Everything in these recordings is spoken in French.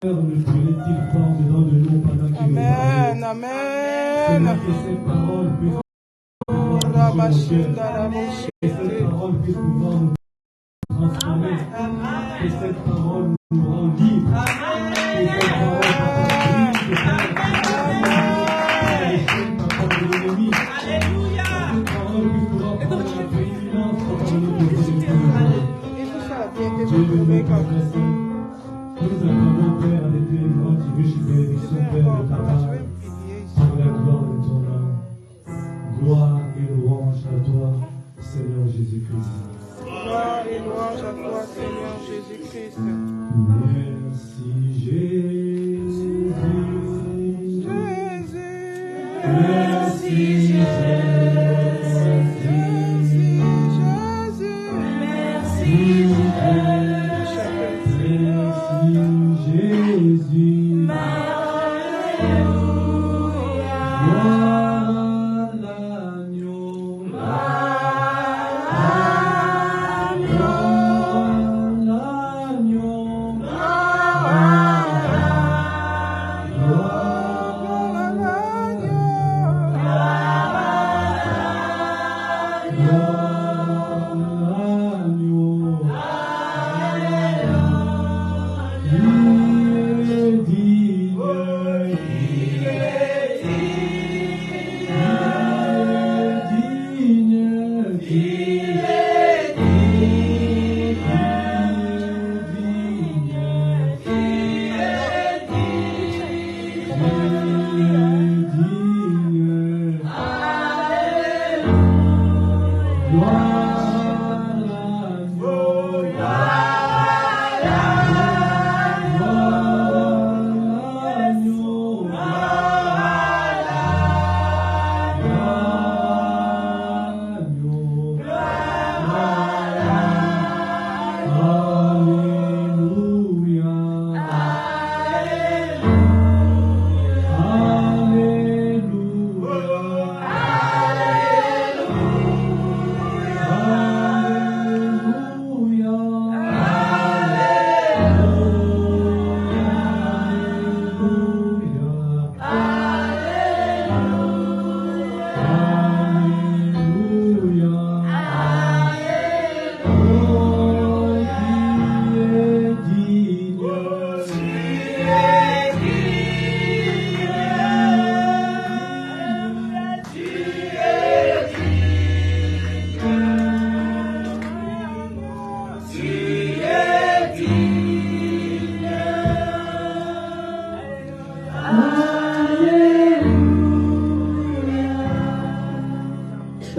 Ne brûlait-il pas en dedans de nous pendant qu'il nous parlait? Seigneur, que cette parole puisse pouvoir toucher nos cœurs, que cette parole puisse pouvoir nous transformer, que cette parole nous rend libres, que cette parole, Papa, brise de l'ennemi, que cette parole puisse pouvoir prendre la prééminence parmi nous. Dieu de nous grâce. Nous acclamons, Père, avec tes grandes et riches bénédictions, Père, de ta part, pour la gloire de ton nom. Gloire et louange à toi, Seigneur Jésus-Christ. Gloire et louange à toi, Seigneur Jésus-Christ. Merci Jésus. Jésus. Merci Jésus.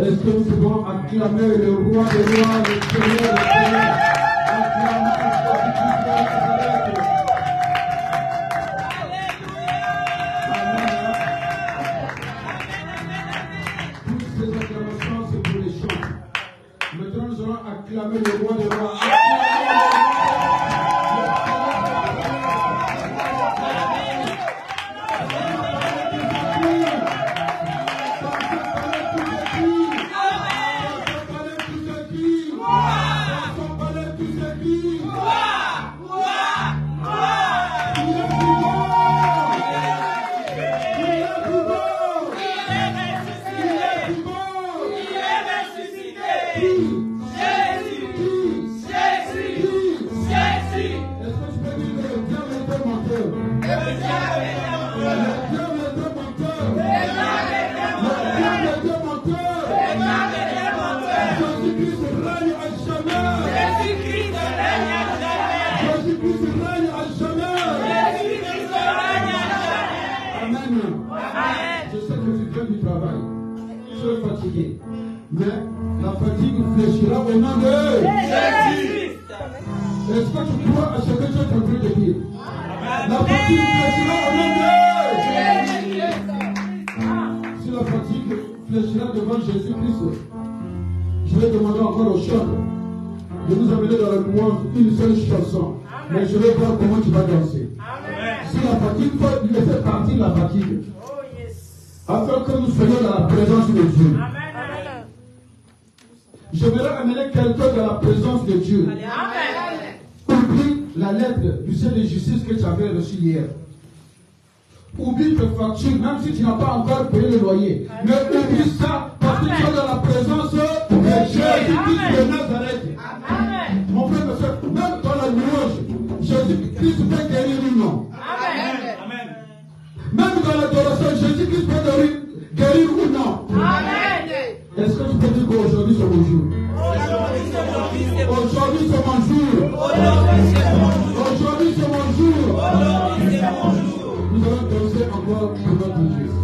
Est-ce que nous pouvons acclamer le roi des rois, le Seigneur des seigneurs? Acclamons toutes ces acclamations, c'est pour les chants. Maintenant, nous allons acclamer le roi des rois. Mais la fatigue fléchira au nom de Jésus. Est-ce que tu crois à ce que tu es en train de dire? La fatigue fléchira au nom de Jésus. Si la fatigue fléchira devant Jésus-Christ, je vais demander encore au chant de nous amener dans la louange une seule chanson. Mais je vais voir comment tu vas danser. Si la fatigue, il faut laisser partir la fatigue. Afin que nous soyons dans la présence de Dieu. Je vais amener quelqu'un dans la présence de Dieu. Oublie la lettre du chef de justice que tu avais reçue hier. Oublie tes factures, même si tu n'as pas encore payé le loyer. Mais oublie ça parce que tu es dans la présence de Jésus-Christ de Nazareth. Mon frère, ma soeur, même dans la louange, Jésus-Christ peut guérir ou non. Même dans l'adoration, Jésus-Christ peut guérir ou non. Est-ce que tu peux dire qu'aujourd'hui c'est mon jour? Aujourd'hui c'est mon jour. Aujourd'hui c'est mon jour. Nous allons danser encore pour notre Jésus.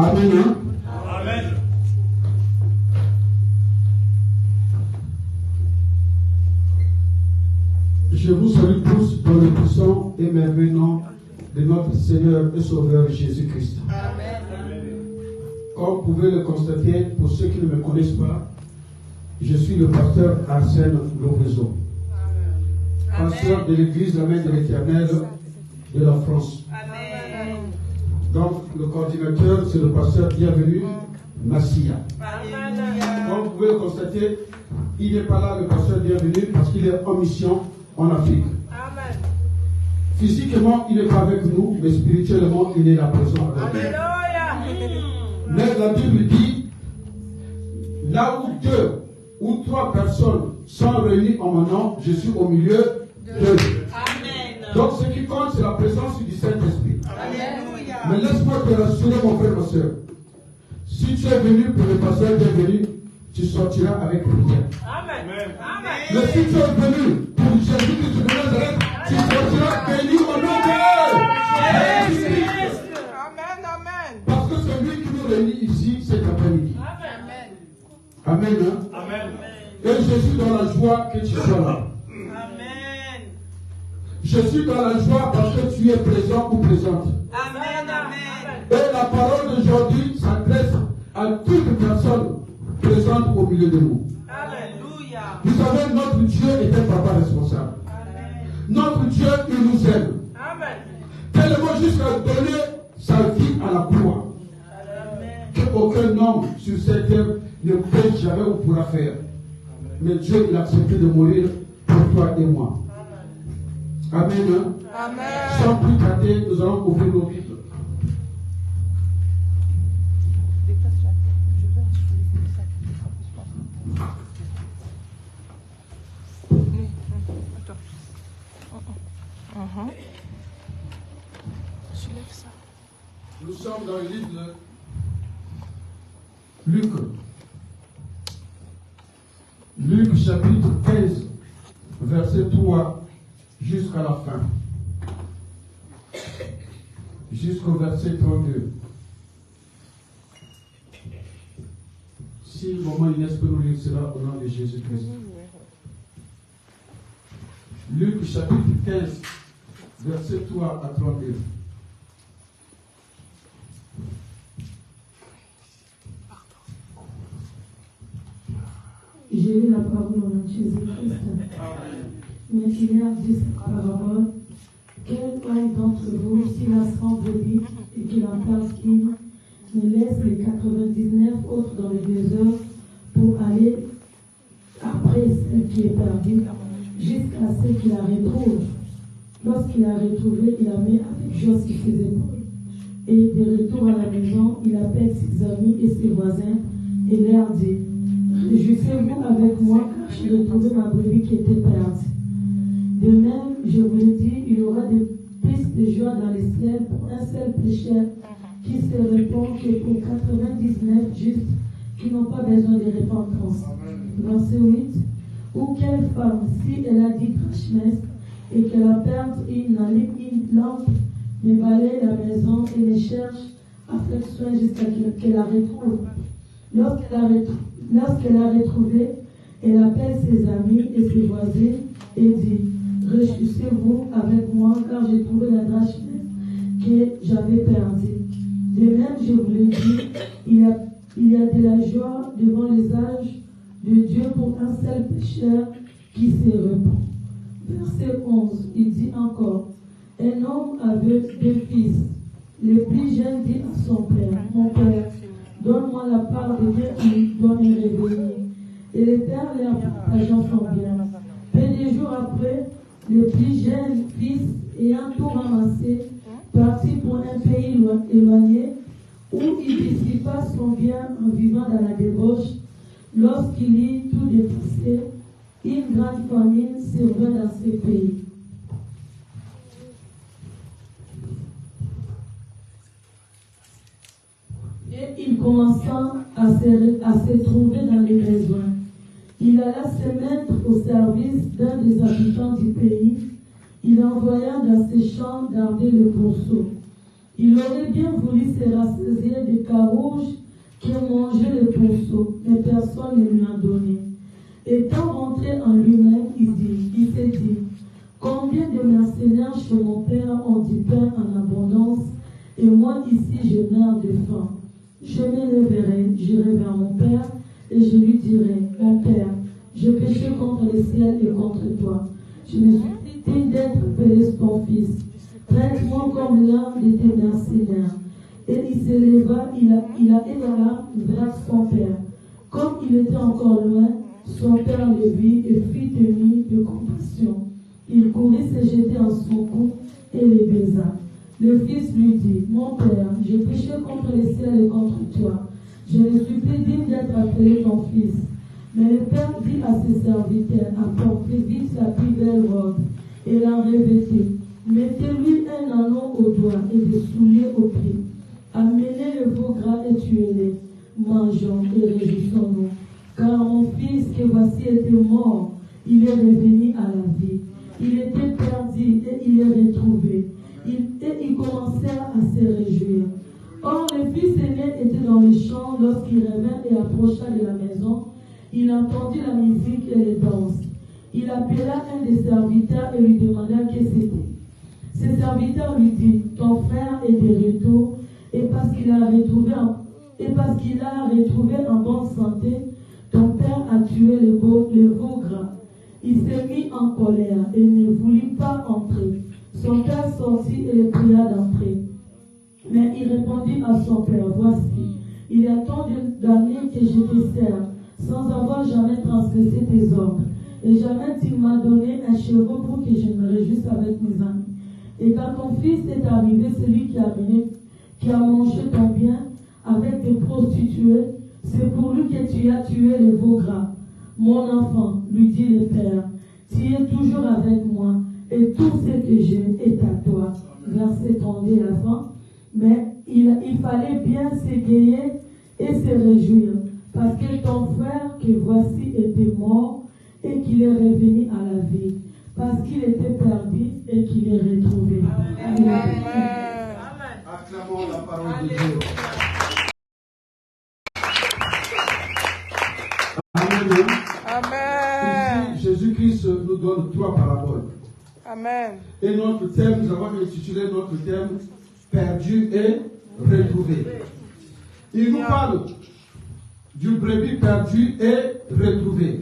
Amen. Hein? Amen. Je vous salue tous dans le puissant et merveilleux nom de notre Seigneur et Sauveur Jésus-Christ. Amen. Comme vous pouvez le constater, pour ceux qui ne me connaissent pas, je suis le pasteur Arsène Lovezo, pasteur de l'église La Main de l'Éternel de la France. Amen. Donc, le coordinateur, c'est le pasteur Bienvenu Massia. Comme vous pouvez le constater, il n'est pas là, le pasteur Bienvenu, parce qu'il est en mission en Afrique. Amen. Physiquement, il n'est pas avec nous, mais spirituellement, il est là présent avec nous. Alléluia. Mais la Bible dit, là où 2 ou 3 personnes sont réunies en mon nom, je suis au milieu d'eux. Amen. Donc ce qui compte, c'est la présence du Saint-Esprit. Alléluia. Mais laisse-moi te rassurer, mon frère, ma soeur. Si tu es venu pour le pasteur bienvenu, tu sortiras avec rien. Amen. Amen. Mais si tu es venu pour Jésus-Christ de Nazareth, tu sortiras béni au nom de Jésus-Christ. Amen. Amen. Parce que c'est lui qui nous réunit ici cet après-midi. Amen. Amen. Hein? Amen. Et je suis dans la joie que tu sois là. Amen. Je suis dans la joie parce que tu es présent ou présente. Amen. Amen. Et la parole d'aujourd'hui s'adresse à toute personne présente au milieu de nous. Alléluia. Vous savez, notre Dieu est un papa responsable. Amen. Notre Dieu, il nous aime. Amen. Tellement jusqu'à donner sa vie à la croix. Amen. Qu'aucun homme sur cette terre ne peut jamais ou pourra faire. Mais Dieu, il a accepté de mourir pour toi et moi. Amen. Hein? Amen. Sans plus tarder, nous allons ouvrir nos Bibles. Nous sommes dans le livre de Luc. Luc chapitre 15, verset 3 jusqu'à la fin. Jusqu'au verset 32. Si le moment Inès peut nous lire cela au nom de Jésus-Christ. Luc chapitre 15, verset 3 à 32. J'ai lu la parole au nom de Jésus-Christ. Mais il y a dit cette parole. Quel homme d'entre vous, s'il a 100 brebis et qu'il en perd une, ne laisse les 99 autres dans le désert pour aller après celle qui est perdue, jusqu'à ce qu'il la retrouve. Lorsqu'il l'a retrouvée, il la met avec joie sur ses épaules. Et de retour à la maison, il appelle ses amis et ses voisins et leur dit: réjouissez-vous avec moi car j'ai retrouvé ma brebis qui était perdue. De même, je vous le dis, il y aura des pistes de joie dans les ciels pour un seul pécheur qui se répand que pour 99 justes qui n'ont pas besoin de repentance. Verset 8. Ou quelle femme, si elle a 10 drachmes et qu'elle a perdu une lampe, ne balaye la maison et ne cherche à faire soin jusqu'à qu'elle la retrouve. Lorsqu'elle l'a retrouvée, elle appelle ses amis et ses voisins et dit: réjouissez-vous avec moi car j'ai trouvé la drachme que j'avais perdue. De même, je vous le dis, il y a de la joie devant les âges de Dieu pour un seul pécheur qui se repent. Verset 11, il dit encore: un homme avait 2 fils. Le plus jeune dit à son père: mon père, donne-moi la part de Dieu qui doit me réveiller. Et le père leur partageant son bien. Peu de jours après, le plus jeune fils, ayant tout ramassé, partit pour un pays éloigné, où il dissipa son bien en vivant dans la débauche. Lorsqu'il eut tout dépensé, une grande famine survint dans ce pays. Et il commença à se trouver dans les besoins. Il alla se mettre au service d'un des habitants du pays. Il envoya dans ses champs garder le pourceau. Il aurait bien voulu se rassasier des carouges qui ont mangé les pourceaux, mais personne ne lui a donné. Étant rentré en lui-même, il s'est dit, combien de mercenaires chez mon père ont du pain en abondance, et moi ici je meurs de faim. Je m'élèverai, j'irai vers mon père, et je lui dirai, mon père, j'ai péché contre le ciel et contre toi. Je me suis dit d'être appelé ton fils. Traite-moi comme l'un de tes mercenaires. Et il s'éleva, il alla vers son père. Comme il était encore loin, son père le vit et fut ému de compassion. Il courut se jeter en son cou et le baisa. Le fils lui dit, mon père, j'ai péché contre le ciel et contre toi. Je ne suis plus digne d'être appelé ton fils. Mais le père dit à ses serviteurs, apportez vite la plus belle robe et la revêtez. Mettez-lui un anneau au doigt et des souliers aux pieds. Amenez le veau gras et tuez-les. Mangeons et réjouissons-nous. Car mon fils que voici était mort, il est revenu à la vie. Il était perdu et il est retrouvé. Et ils commencèrent à se réjouir. Or, le fils aîné était dans les champs lorsqu'il revint et approcha de la maison. Il entendit la musique et les danses. Il appela un des serviteurs et lui demanda qui c'était. Ce serviteur lui dit, ton frère est de retour et parce qu'il a retrouvé en bonne santé, ton père a tué le veau gras. Il s'est mis en colère et ne voulut pas entrer. Son père sortit et le pria d'entrer. Mais il répondit à son père, voici, il y a tant d'années que je te sers, sans avoir jamais transgressé tes ordres. Et jamais tu m'as donné un chevreau pour que je me réjouisse avec mes amis. Et quand ton fils est arrivé, celui qui a mangé ton bien avec des prostituées, c'est pour lui que tu as tué le veau gras. Mon enfant, lui dit le père, tu es toujours avec moi, et tout ce que j'ai est à toi. Verset 32 à la fin. Mais il fallait bien s'égayer et se réjouir, parce que ton frère que voici était mort et qu'il est revenu à la vie, parce qu'il était perdu et qu'il est retrouvé. Amen. Acclamons la parole de Dieu. Amen. Amen. Ici, Jésus-Christ nous donne 3 paraboles. Amen. Et notre thème, nous avons intitulé notre thème perdu et retrouvé. Il nous parle du brebis perdu et retrouvé,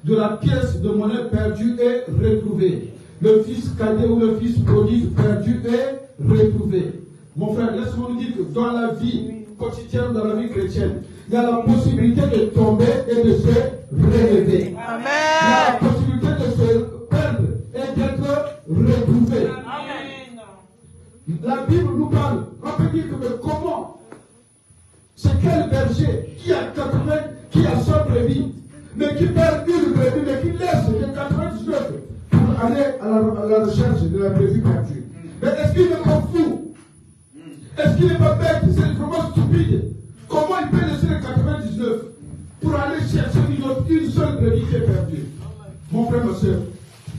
de la pièce de monnaie perdue et retrouvée, le fils cadet ou le fils prodigue perdu et retrouvé. Mon frère, laisse-moi nous dire que dans la vie quotidienne, dans la vie chrétienne, il y a la possibilité de tomber et de se relever. Amen. Il y a la possibilité de se perdre et d'être retrouvé. Amen. La Bible nous parle, on peut dire que mais comment? C'est quel berger qui a 80, qui a 100 brebis, mais qui perd une brebis, mais qui laisse les 99 pour aller à la recherche de la brebis perdue. Mais est-ce qu'il n'est pas fou? Est-ce qu'il n'est pas bête? C'est vraiment stupide. Comment il peut laisser les 99 pour aller chercher une seule brebis qui est perdue? Mon frère, ma soeur,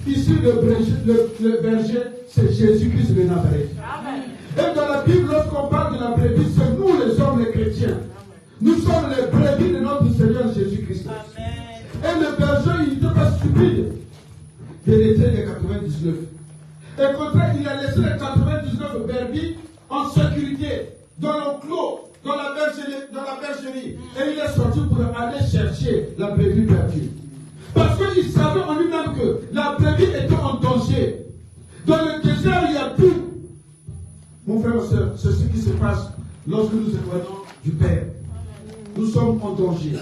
ici le berger, c'est Jésus-Christ de Nazareth. Et dans la Bible, lorsqu'on parle de la brebis, c'est nous les hommes, les chrétiens. Nous sommes les brebis de notre Seigneur Jésus-Christ. Et le berger, il n'était pas stupide de laisser les 99. Et au contraire, il a laissé les 99 brebis en sécurité, dans l'enclos, dans la bergerie. Et il est sorti pour aller chercher la brebis perdue. Parce qu'il savait en lui-même que la brebis était en danger. Dans le désert, il y a tout. Mon frère, ma soeur, c'est ce qui se passe lorsque nous éloignons du Père. Nous sommes en danger.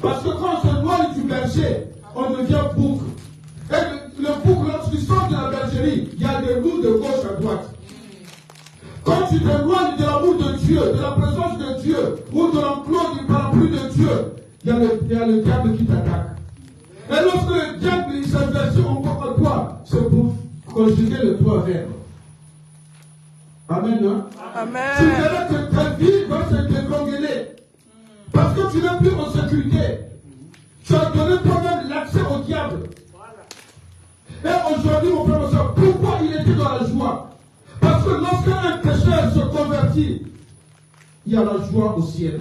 Parce que quand on s'éloigne du berger, on devient bouc. Et le bouc, lorsqu'il sort de la bergerie, il y a des loups de gauche à droite. Quand tu t'éloignes de l'amour de Dieu, de la présence de Dieu, ou de l'emploi du parapluie de Dieu, il y a le diable qui t'attaque. Et lorsque le diable s'investit encore à toi, c'est pour conjuguer les 3 verbes. Amen. Hein? Amen. Tu verras que ta vie va se dégringoler. Parce que tu n'es plus en sécurité. Tu as donné toi-même l'accès au diable. Et aujourd'hui, mon frère, mon soeur, pourquoi il était dans la joie? Parce que lorsqu'un pécheur se convertit, il y a la joie au ciel.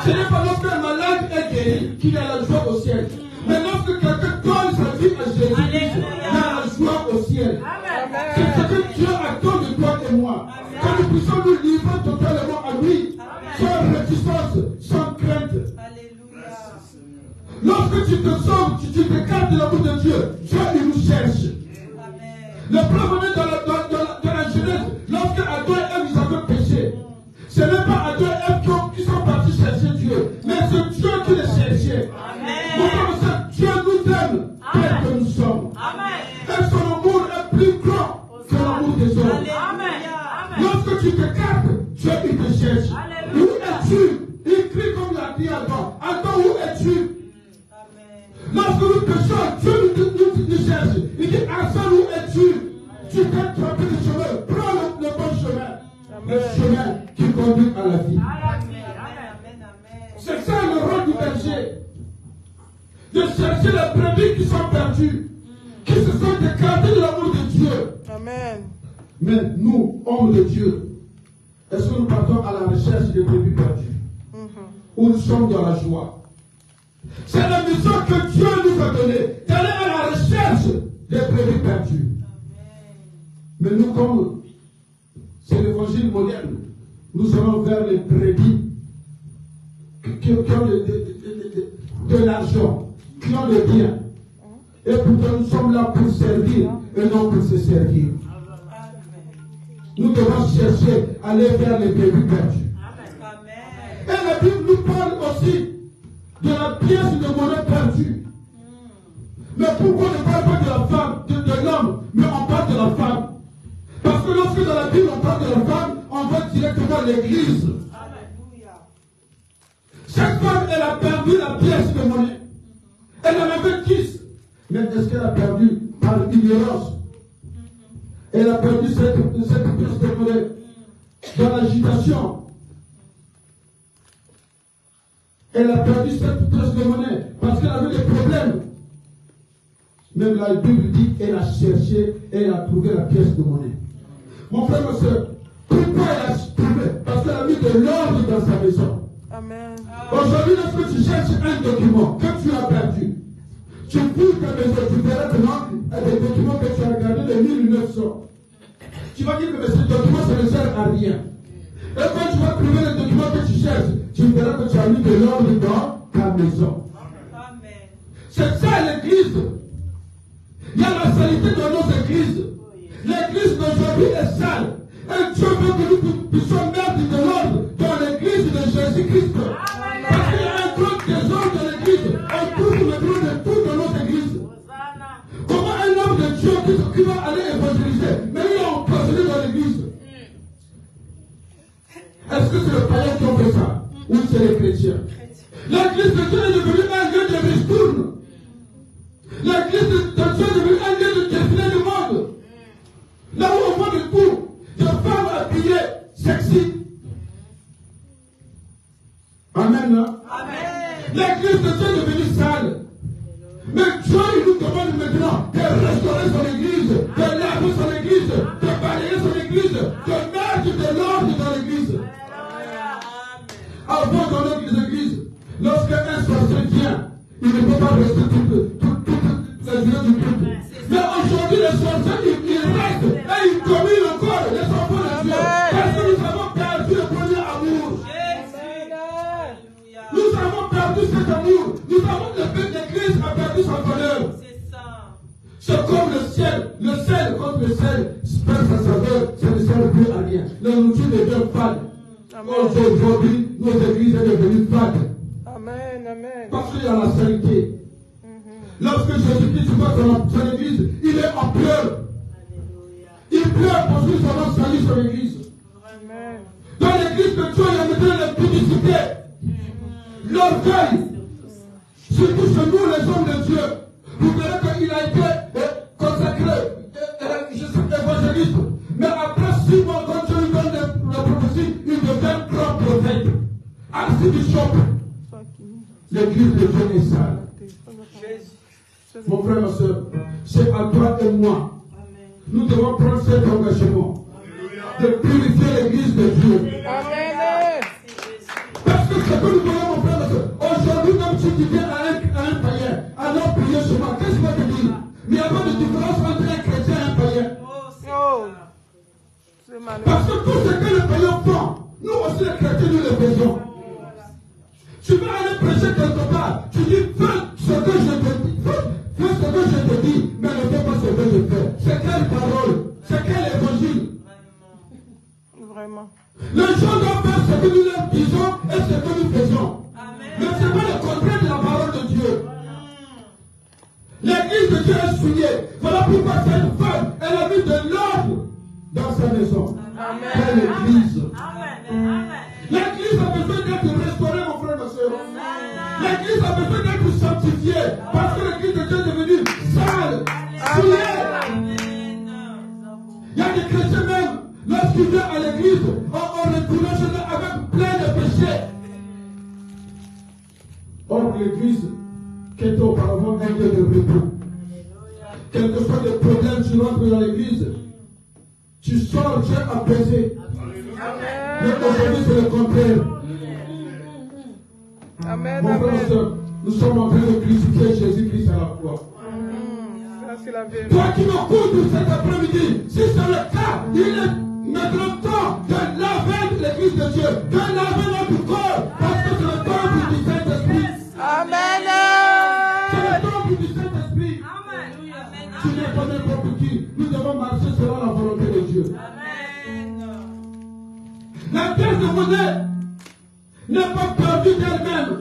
Ce n'est pas lorsqu'un malade est guéri qu'il y a la joie au ciel. Mais lorsque quelqu'un donne sa vie à Jésus, il y a la joie au ciel. C'est ce que Dieu attend de toi et moi. Que nous puissions nous livrer totalement à lui, sans réticence, sans crainte. Lorsque tu te sauves, tu t'écartes de l'amour de Dieu, Dieu il nous cherche. Le premier dans la Genèse, lorsque Adam et Ève ils avaient péché, ce n'est pas Adam et Ève qui sont partis chercher Dieu, mais c'est Dieu qui les cherchait. Mon frère, Dieu nous aime tel que nous sommes. Et son amour est plus grand que l'amour des hommes. Lorsque tu t'écartes, Dieu il te cherche. Où es-tu? Il crie comme il a dit Adam. Adam, où es-tu? Lorsque nous péchons, Dieu nous cherche. Il dit, Hassan, où es-tu? Tu t'es trompé de chemin. Prends le bon chemin. Le chemin qui conduit à la vie. C'est ça le rôle du berger. De chercher les brebis qui sont perdues, qui se sont écartés de l'amour de Dieu. Amen. Mais nous, hommes de Dieu, est-ce que nous partons à la recherche des brebis perdues? Ou nous sommes dans la joie? C'est la mission que Dieu nous a donnée, d'aller à la recherche des brebis perdues. Mais nous, comme c'est l'évangile moderne, nous allons vers les brebis qui ont de l'argent, qui ont le bien. Et pourtant nous sommes là pour servir et non pour se servir. Nous devons chercher à aller vers les brebis perdues. Et la Bible nous parle aussi de la pièce de monnaie perdue. Mais pourquoi on ne parle pas de la femme, de l'homme, mais on parle de la femme? Parce que lorsque dans la Bible on parle de la femme, on va directement à l'église. Cette femme, elle a perdu la pièce de monnaie. Elle en avait 10. Mais est-ce qu'elle a perdu par ignorance? Elle a perdu cette pièce de monnaie dans l'agitation. Elle a perdu cette pièce de monnaie parce qu'elle avait des problèmes. Même la Bible dit qu'elle a cherché et elle a trouvé la pièce de monnaie. Mon frère, ma soeur, pourquoi elle a trouvé? Parce qu'elle a mis de l'ordre dans sa maison. Amen. Aujourd'hui, lorsque tu cherches un document que tu as perdu, tu fouilles ta maison, tu verras maintenant des documents que tu as regardés de 1900. Tu vas dire que ce document, ça ne sert à rien. Et quand tu vas trouver le document que tu cherches, tu verras que tu as mis de l'ordre dans ta maison. Amen. C'est ça l'église. Il y a la saleté dans nos églises. L'église d'aujourd'hui est sale. Et Dieu veut que nous puissions mettre de l'ordre dans l'église de Jésus-Christ. Parce qu'il y a un grand désordre dans l'église. On trouve le droit de tout dans notre église. Comment un homme de Dieu qui va aller évangéliser, mais il est emprisonné dans l'église? Est-ce que c'est le païen qui ont fait ça? Ou c'est les chrétiens? L'église de Dieu est devenue un lieu de ristourne. L'église de Dieu est devenue un lieu de défilé du monde. Là où on voit de tout, de femmes habillées, sexy. Amen. Hein? Amen. L'église de Dieu est devenue sale. Mais Dieu il nous demande maintenant de restaurer son église, de laver son église, de balayer son église, de mettre de l'ordre dans l'église. Avant dans notre église, lorsqu'un sorcier vient, il ne peut pas rester toute la journée du culte. Mais aujourd'hui, les sorciers, ils restent et ils communent encore les enfants de Dieu. Parce que nous avons perdu le premier amour. Nous avons perdu cet amour. Nous avons l'église a perdu sa valeur. C'est comme le ciel. Le sel, quand le sel perd sa saveur, ça ne sert plus à rien. La nourriture devient fade. Aujourd'hui, nos églises sont devenues fades. Amen, amen. Parce qu'il y a la saleté. Lorsque Jésus-Christ va dans son église, il est en pleurs. Il pleure parce que son nom salit son église. Amen. Dans l'église de Dieu, il y a maintenant la publicité, l'orgueil. Surtout chez nous, les hommes de Dieu. Vous verrez qu'il a été consacré, évangéliste. Mais après 6 mois, quand Dieu lui donne la prophétie, il devient grand prophète. Archbishop. L'église de Dieu est sale. Mon frère, ma soeur, c'est à toi et moi. Nous devons prendre cet engagement de purifier l'église de Dieu. Amen. Parce que ce que nous voyons, mon frère, aujourd'hui, même si tu viens à un païen, alors prier sur moi, qu'est-ce qu'il va te dire? Mais il n'y a pas de différence entre un chrétien et un païen. Oh. C'est malheureux. Parce que tout ce que les païens font, nous aussi les chrétiens, nous le faisons. Tu vas aller prêcher quelque part, tu dis, fais ce que je te dis, fais ce que je te dis, mais ne fais pas ce que je fais. C'est quelle parole? C'est quel évangile? Vraiment. Les gens doivent faire ce que nous leur disons et ce que nous faisons. Mais ce n'est pas le contraire de la parole de Dieu. L'église de Dieu est souillée. Voilà pourquoi cette femme, elle a mis de l'ordre dans sa maison. C'est l'église. L'église a besoin d'être restaurée, mon frère, ma soeur. L'église a besoin d'être sanctifiée. Parce que l'église de Dieu est devenue sale, souillée. Il y a des chrétiens même, lorsqu'ils viennent à l'église, on retourne chez eux avec plein de péchés. Or, l'église, qui était auparavant un lieu de repos, quel que soit le problème, tu rentres dans l'église, tu sors, tu es apaisé. Mais aujourd'hui, c'est le contraire. Amen. Mon frère, Amen. soeur, nous sommes en train de crucifier Jésus-Christ à la croix. Ça, c'est la vérité. Toi qui m'écoutes cet après-midi, si c'est le cas, il est maintenant temps de laver l'église de Dieu, de laver notre corps, parce que c'est le temple du Saint-Esprit. Amen. C'est le temple du Saint-Esprit. Tu n'es pas n'importe qui. Nous devons marcher selon la volonté de Dieu. La pièce de monnaie n'est pas perdue d'elle-même.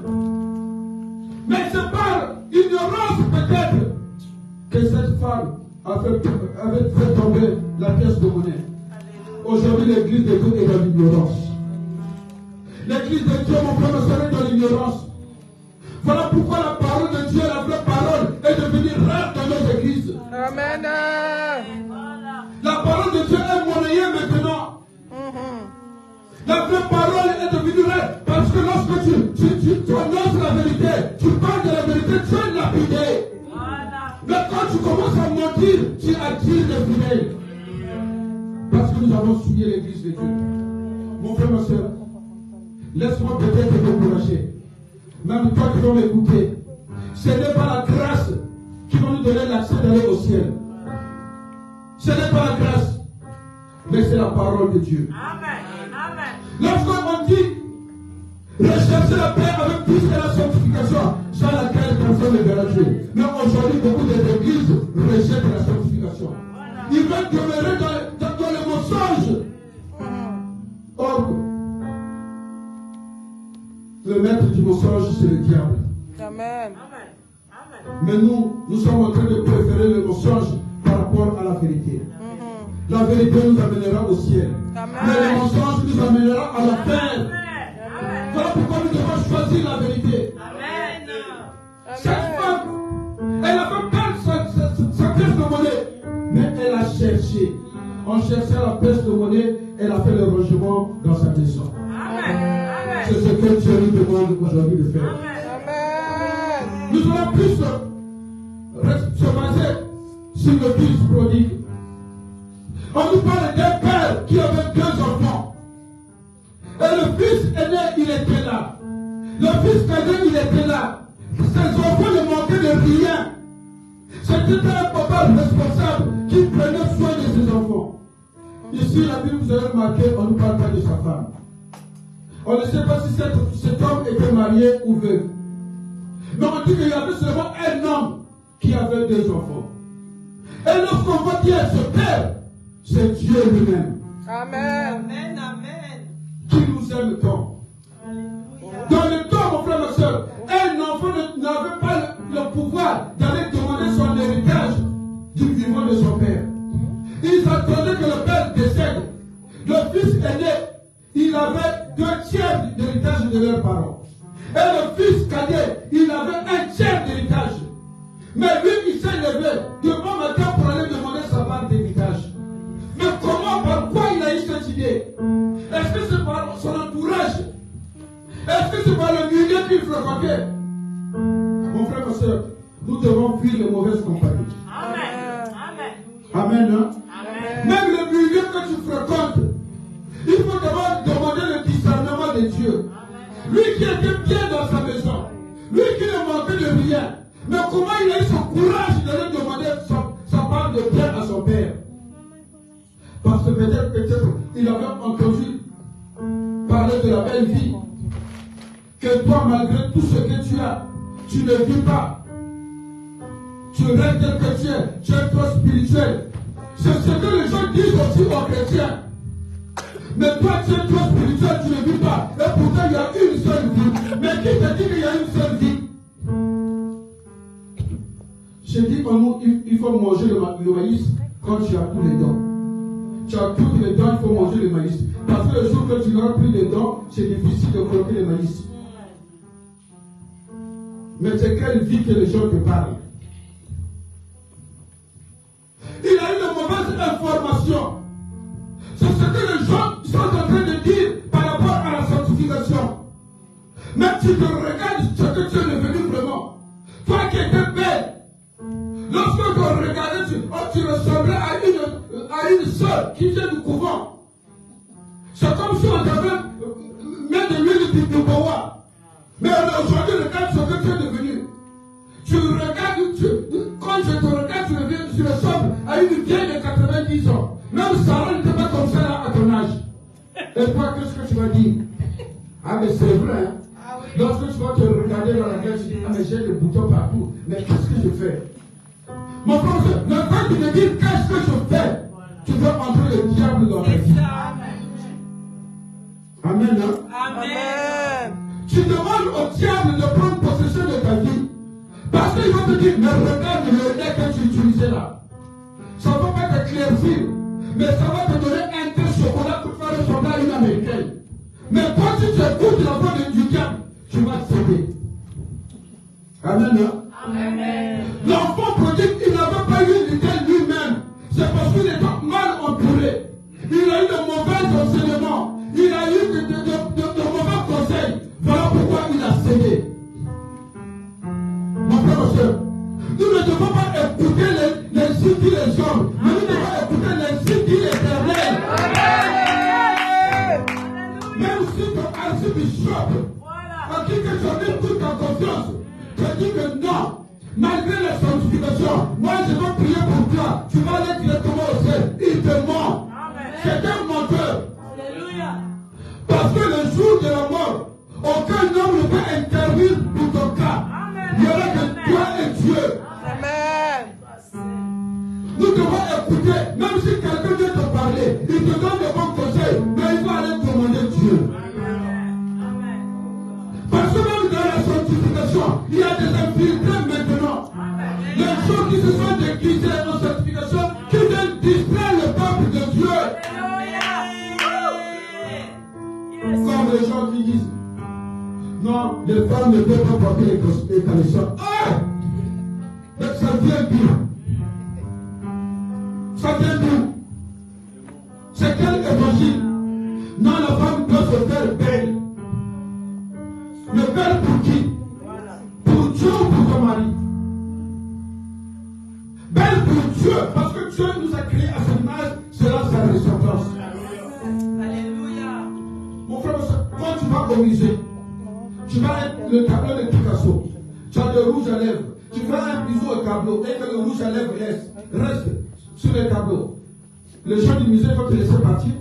Mais c'est par ignorance peut-être que cette femme avait fait tomber la pièce de monnaie. Aujourd'hui, l'église de Dieu est dans l'ignorance. L'église de Dieu, mon frère, serait dans l'ignorance. Voilà pourquoi la parole de Dieu, la vraie parole, est devenue rare dans nos églises. Amen. La parole de Dieu est monnayée maintenant. La vraie parole est devenue rare parce que lorsque tu annonces la vérité, tu parles de la vérité, tu es lapidé. Mais quand tu commences à mentir, tu attires les fidèles. Parce que nous avons souillé l'église de Dieu. Mon frère, ma soeur, laisse-moi peut-être t'encourager. Même toi qui vas m'écouter, ce n'est pas la grâce qui va nous donner l'accès d'aller au ciel. Ce n'est pas la grâce, mais c'est la parole de Dieu. Lorsqu'on dit rechercher la paix avec plus que la sanctification, sans laquelle personne ne verra Dieu. Mais aujourd'hui, beaucoup d'églises rejettent la sanctification. Ils veulent demeurer dans le mensonge. Or, le maître du mensonge, c'est le diable. Amen. Mais nous sommes en train de préférer le mensonge par rapport à la vérité. La vérité nous amènera au ciel. Amen. Mais le mensonge nous amènera à l'enfer. Voilà pourquoi nous devons choisir la vérité. Cette femme, elle a fait perdre sa pièce de monnaie. Mais elle a cherché. En cherchant la pièce de monnaie, elle a fait le rangement dans sa maison. C'est ce que Dieu nous demande aujourd'hui de faire. Amen. Nous allons plus se baser sur le fils prodigue. On nous parle d'un père qui avait 2 enfants. Et le fils aîné, il était là. Le fils cadet, il était là. Ses enfants ne manquaient de rien. C'était un papa responsable qui prenait soin de ses enfants. Ici, la Bible, vous avez remarqué, on ne nous parle pas de sa femme. On ne sait pas si cet homme était marié ou veuve. Mais on dit qu'il y avait seulement un homme qui avait 2 enfants. Et lorsqu'on va dire ce père, c'est Dieu lui-même. Amen. Qui nous aime tant. Dans le temps, mon frère, ma soeur, un enfant n'avait pas le pouvoir d'aller demander son héritage du vivant de son père. Ils attendaient que le père décède. Le fils aîné, il avait 2/3 d'héritage de leurs parents. Et le fils cadet, il avait 1/3 d'héritage. Mais lui, il s'est levé devant matin pour aller demander sa part d'héritage. Mais comment, par quoi il a eu cette idée? Est-ce que c'est par son entourage? Est-ce que c'est par le milieu qu'il fréquentait? Mon frère, ma soeur, nous devons fuir les mauvaises compagnies. Amen. Hein? Même le milieu que tu fréquentes, rien. Mais comment il a eu ce courage de demander sa part de bien à son père? Parce que peut-être il avait entendu parler de la belle vie. Que toi, malgré tout ce que tu as, tu ne vis pas. Tu restes tel que tu es trop spirituel. C'est ce que les gens disent aussi aux chrétiens. Mais toi, tu es trop spirituel, tu ne vis pas. Et pourtant, il y a une seule vie. Mais qui te dit qu'il y a une seule vie? J'ai dit qu'en nous, il faut manger le maïs quand tu as tous les dents. Tu as tous les dents, il faut manger le maïs. Parce que le jour que tu n'auras plus de dents, c'est difficile de croquer le maïs. Mais c'est quelle vie que les gens te parlent? Il a eu de mauvaises informations. C'est ce que les gens sont en train de dire par rapport à la sanctification. Mais tu te regardes ce que tu es devenu vraiment. Toi qui étais belle, lorsque tu regardais, tu ressemblais à une sœur qui vient du couvent. C'est comme si on t'avait mis de l'huile de bois. Mais aujourd'hui, regarde ce que tu es devenu. Tu regardes, quand je te regarde, tu ressembles à une vieille de 90 ans. Même Sarah n'était pas comme ça là, à ton âge. Et toi, qu'est-ce que tu vas dire? Ah, mais c'est vrai, hein? Ah, oui. Lorsque tu vas te regarder dans la gueule, tu dis, ah, mais j'ai des boutons partout. Mais qu'est-ce que je fais? Mon frère, le fait de me dire, qu'est-ce que je fais? Tu veux entrer le diable dans ta vie. Amen, hein? Amen. Tu demandes au diable de prendre possession de ta vie. Parce qu'il va te dire, mais regarde le lait que tu utilisais là. Ça ne va pas t'éclaircir, mais ça va te donner un thé chocolat pour faire ressembler à une américaine. Mais quand tu t'écoutes la voix du diable, tu vas céder. Amen, hein? Amen. L'enfant prodigue, il n'avait pas eu l'idée lui-même. C'est parce qu'il était mal entouré. Il a eu de mauvais enseignements. Il a eu de mauvais conseils. Voilà pourquoi il a cédé. Mon frère, ma soeur, nous ne devons pas écouter les signes qui les hommes, mais nous devons écouter les signes qui les éternels. Même si ton archibishop a dit que tu as mis toute ta confiance, tu dis que non, malgré la sanctification, moi je vais prier pour toi, tu vas aller directement au ciel. Il te ment. C'est un menteur. Parce que le jour de la mort, aucun homme ne peut intervenir pour ton cas. Il y aura que toi et Dieu. Amen. Nous devons écouter, même si quelqu'un vient te parler, il te donne de bons conseils, mais il faut aller demander Dieu. Amen. Parce que même dans la sanctification, il y a des infiltrés maintenant. Les gens qui se sont déguisés en sanctification, qui viennent distraire le peuple de Dieu. Comme les gens qui disent, non, les femmes ne peuvent pas porter les caleçons. Mais ça vient d'où? Ça vient d'où? C'est quel évangile? Non, la femme doit se faire belle. Mais belle pour qui? Pour Dieu ou pour ton mari? Belle pour Dieu, parce que Dieu nous a créés à son image, c'est là sa ressemblance. Mon frère, quand tu vas au musée, tu vas être le tableau de Picasso. Tu as le rouge à lèvres. Tu fais un bisou au tableau et que le rouge à lèvres reste sur le tableau. Les gens du musée vont te laisser partir.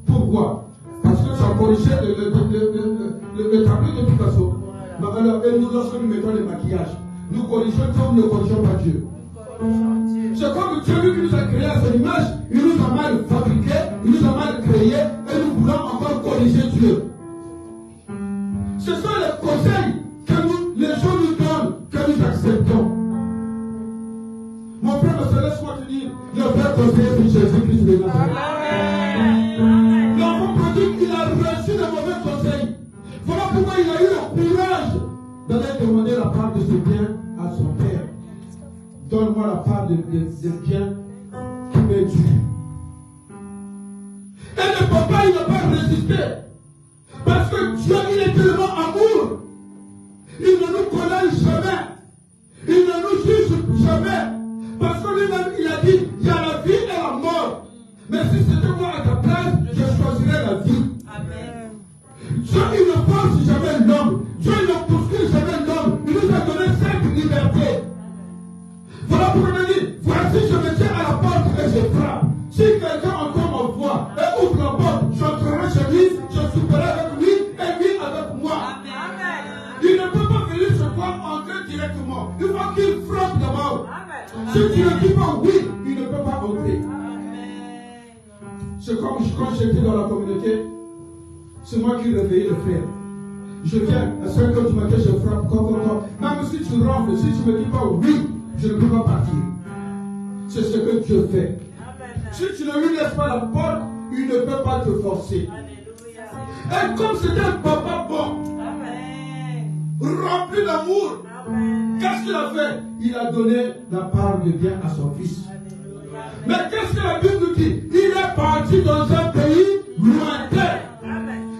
Pourquoi? Parce que tu as corrigé le tableau de Picasso. Mais alors, et nous, lorsque nous mettons le maquillage, nous corrigeons Dieu ou nous ne corrigeons pas Dieu. C'est comme Dieu lui qui nous a créé à son image, il nous a mal fabriqué, il nous a mal créé, et nous voulons encore corriger Dieu. Ce sont les conseils que les gens nous donnent, que nous acceptons. Mon frère, laisse-moi te dire, le vrai conseiller, c'est Jésus-Christ de Nazareth. L'enfant prodigue, il a reçu de mauvais conseils. Voilà pourquoi il a eu le courage d'aller demander la part de ses biens à son père. Donne-moi la part des biens qui m'est dû. Et le papa, il n'a pas résisté. Parce que Dieu, il est tellement amour. Il ne nous condamne jamais. Il ne nous juge jamais. Parce que lui-même, il a dit, il y a la vie et la mort. Mais si c'était moi à ta place, je choisirais la vie. Amen. Dieu, il ne force jamais l'homme. Dieu, il ne poursuit jamais l'homme. Il nous a donné 5 non. Il faut qu'il frappe d'abord. Si tu ne dis pas oui, il ne peut pas entrer. C'est comme quand j'étais dans la communauté, c'est moi qui réveillais le frère. Je viens, à 5 h du matin, je frappe, même si tu rentres, si tu ne me dis pas oui, je ne peux pas partir. C'est ce que Dieu fait. Si tu ne lui laisses pas la porte, il ne peut pas te forcer. Et comme c'était un papa bon, rempli d'amour, qu'est-ce qu'il a fait? Il a donné la part de bien à son fils. Mais qu'est-ce que la Bible nous dit? Il est parti dans un pays lointain,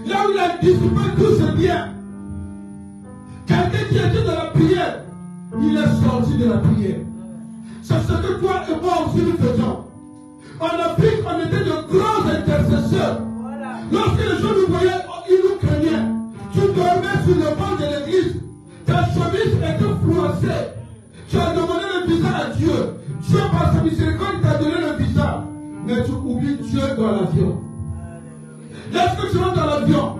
là où il a dissipé tous ses biens. Quelqu'un qui était dans la prière, il est sorti de la prière. C'est ce que toi et moi aussi nous faisons. En Afrique, on était de grands intercesseurs. Lorsque les gens nous voyaient, ils nous craignaient. Tu dormais sur le banc de l'église. Ta chemise était froissée. Tu as demandé le visa à Dieu. Dieu, par sa miséricorde, t'a donné le visa. Mais tu oublies Dieu dans l'avion. Lorsque tu rentres dans l'avion,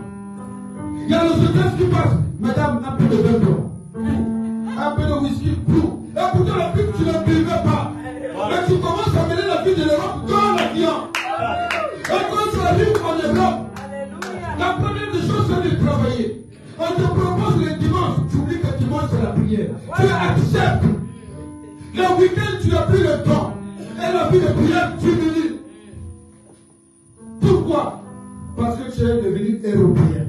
il y a le hôtesse qui passe. Madame, un peu de vin blanc. Un peu de whisky blue. Et pourtant, la Bible, tu ne buvais pas. Mais tu commences à mener la vie de l'Europe dans l'avion. Et quand tu arrives en Europe, la première des choses, c'est de travailler. On te propose le dimanche, tu oublies que dimanche c'est la prière. Tu acceptes. Le week-end, tu n'as plus le temps. Et la vie de prière diminue. Pourquoi? Parce que tu es devenu européen.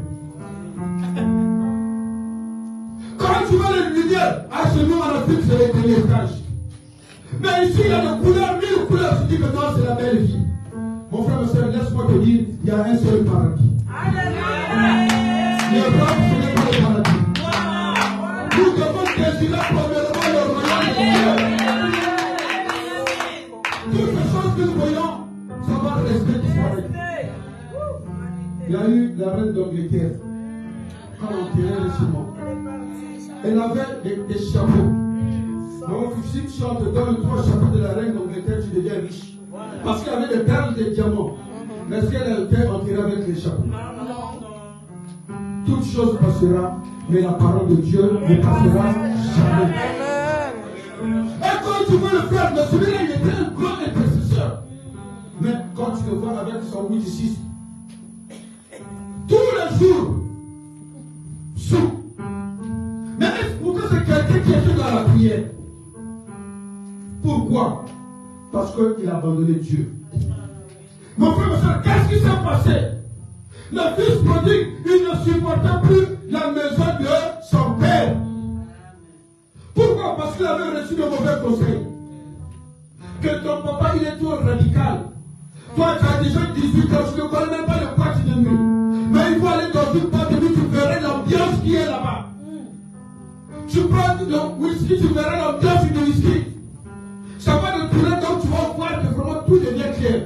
Quand tu vois les lumières, à chez nous en Afrique, c'est les derniers étages. Mais ici, il y a des couleurs, 1000 couleurs. Tu dis que non, c'est la belle vie. Mon frère, ma soeur, laisse-moi te dire, il y a un seul paradis. L'Europe, ce n'est pas le paradis. Nous devons désirer premièrement le royaume de Dieu. Toutes les choses que nous voyons, ça va rester disparaître. Il y a eu la reine d'Angleterre, quand on tirait le ciment. Elle avait des chapeaux. Donc, si tu chantes dans le 3 chapeaux de la reine d'Angleterre, tu deviens riche. Parce qu'il y avait des perles, des diamants. Mais est-ce qu'elle a été enterrée avec les chapeaux? Toute chose passera, mais la parole de Dieu ne passera jamais. Et quand tu vois le frère, mais celui-là, il était un grand intercesseur. Mais quand tu le vois avec son 8-6, tous les jours, sous. Mais pourquoi c'est quelqu'un qui était dans la prière? Pourquoi? Parce qu'il a abandonné Dieu. Mon frère, ma soeur, qu'est-ce qui s'est passé? Le fils prodigue, il ne supportait plus la maison de son père. Pourquoi? Parce qu'il avait reçu de mauvais conseils. Que ton papa, il est trop radical. Toi, tu as déjà 18 ans, tu ne connais même pas le parti de nuit. Mais il faut aller dans une boîte de nuit, tu verrais l'ambiance qui est là-bas. Tu prends le whisky, tu verras l'ambiance du whisky. Ça va te tourner, donc tu vas voir que vraiment tout devient clair.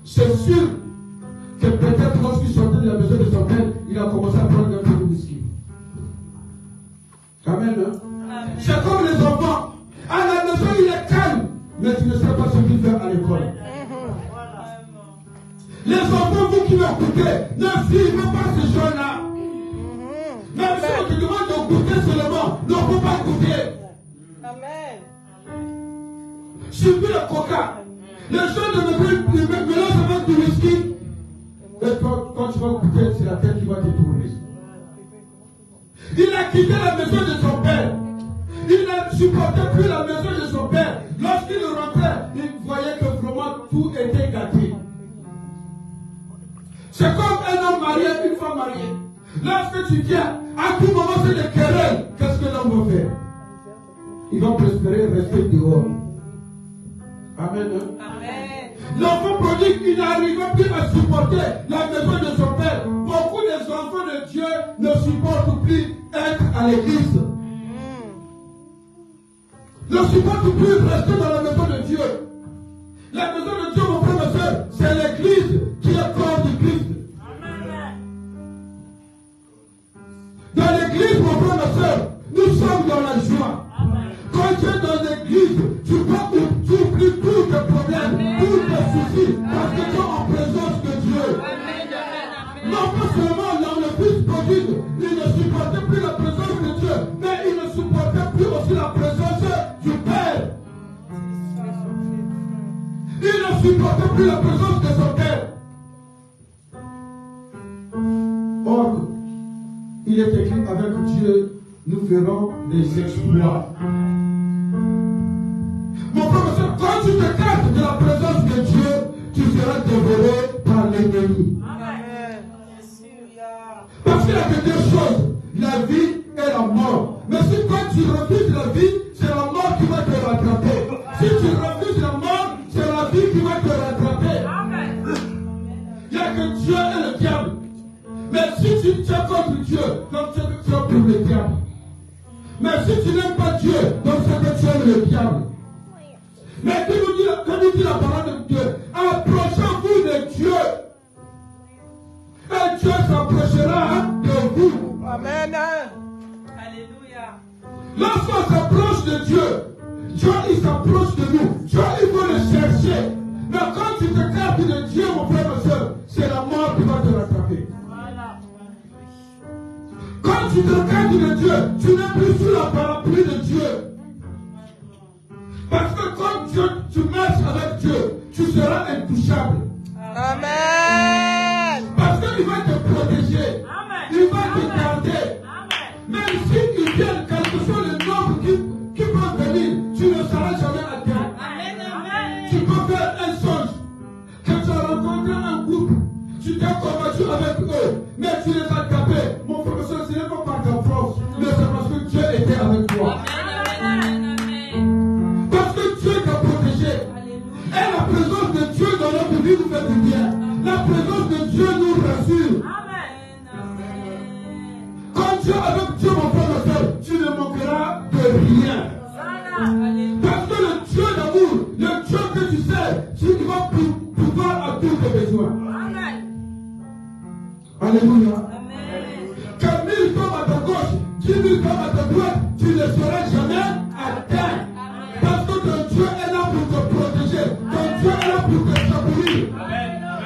C'est sûr que peut-être lorsqu'il sortait de la maison de son père, il a commencé à prendre un peu de whisky. Amen. Hein? C'est comme les enfants. À la maison, il est calme, mais tu ne sais pas ce qu'il fait à l'école. Les enfants, vous qui m'écoutez, ne suivez pas ces gens-là. Même si on te demande de goûter seulement, ne faut pas goûter. Amen. Suivez le coca. Les gens ne mélangent avec du whisky. Et quand tu vas goûter, c'est la tête qui va te tourner. Il a quitté la maison de son père. Il ne supportait plus la maison de son père. Lorsqu'il rentrait, il voyait que vraiment tout était gâté. C'est comme un homme marié, une femme mariée. Lorsque tu viens, à tout moment c'est des querelles. Qu'est-ce que l'homme va faire? Il va préférer rester dehors. Amen. Amen. L'enfant prodigue, il n'arrivait plus à supporter la maison de son père. Beaucoup des enfants de Dieu ne supportent plus être à l'église. Ne supportent plus rester dans la maison de Dieu. La maison de Dieu, mon frère, ma soeur, c'est l'église qui est corps du Christ. Dans l'église, mon frère, ma soeur, nous sommes dans la joie. Quand tu es dans l'église, tu oublies tous tes problèmes, tous tes soucis, parce que tu es en présence de Dieu. Non pas seulement dans le fils prodigue, il ne supportait plus la présence de Dieu, mais il ne supportait aussi la présence du Père. Il ne supportait plus la présence de son Père. Or, il est écrit avec Dieu, nous ferons des exploits. Mon frère, quand tu t'écartes de la présence de Dieu, tu seras dévoré par l'ennemi. Parce qu'il y a que deux choses, la vie et la mort. Mais si quand tu refuses la vie, c'est la mort qui va te rattraper. Si tu refuses la mort, c'est la vie qui va te rattraper. Il n'y a que Dieu et le diable. Mais si tu tiens contre Dieu, donc tu es pour le diable. Mais si tu n'aimes pas Dieu, donc c'est que tu aimes le diable. Mais quand nous dit la parole de Dieu, approchez-vous de Dieu. Et Dieu s'approchera de vous. Amen. Alléluia. Lorsqu'on s'approche de Dieu, Dieu il s'approche de nous. Dieu il faut le chercher. Mais quand tu t'écartes de Dieu, mon frère, ma soeur, c'est la mort qui va te rattraper. Voilà. Quand tu t'écartes de Dieu, tu n'es plus sous la parapluie de Dieu. Parce que quand tu marches avec Dieu, tu seras intouchable. Amen. Parce qu'il va te protéger. Amen. Il va te garder. Amen. Même s'il vient, quel que soit le nombre qui peut venir, tu ne seras jamais à terre. Amen. Amen. Tu peux faire un songe. Quand tu as rencontré un groupe, tu t'es combattu avec eux, mais tu les as tapés. Mon professeur, ce n'est pas par ta force, mais c'est parce que Dieu était avec toi. Parce que Dieu t'a protégé. Et la présence de Dieu dans notre vie nous fait du bien. La présence de Dieu nous rassure. Quand tu es avec Dieu, mon frère, ma soeur, tu ne manqueras de rien. Parce que le Dieu d'amour, le Dieu que tu sais, tu vas pouvoir à tous tes besoins. Alléluia. Quand 1000 tombent à ta gauche, 10 000 tombent à ta droite, tu ne seras jamais atteint. Parce que ton Dieu est là pour te protéger. Ton Dieu est là pour te secourir.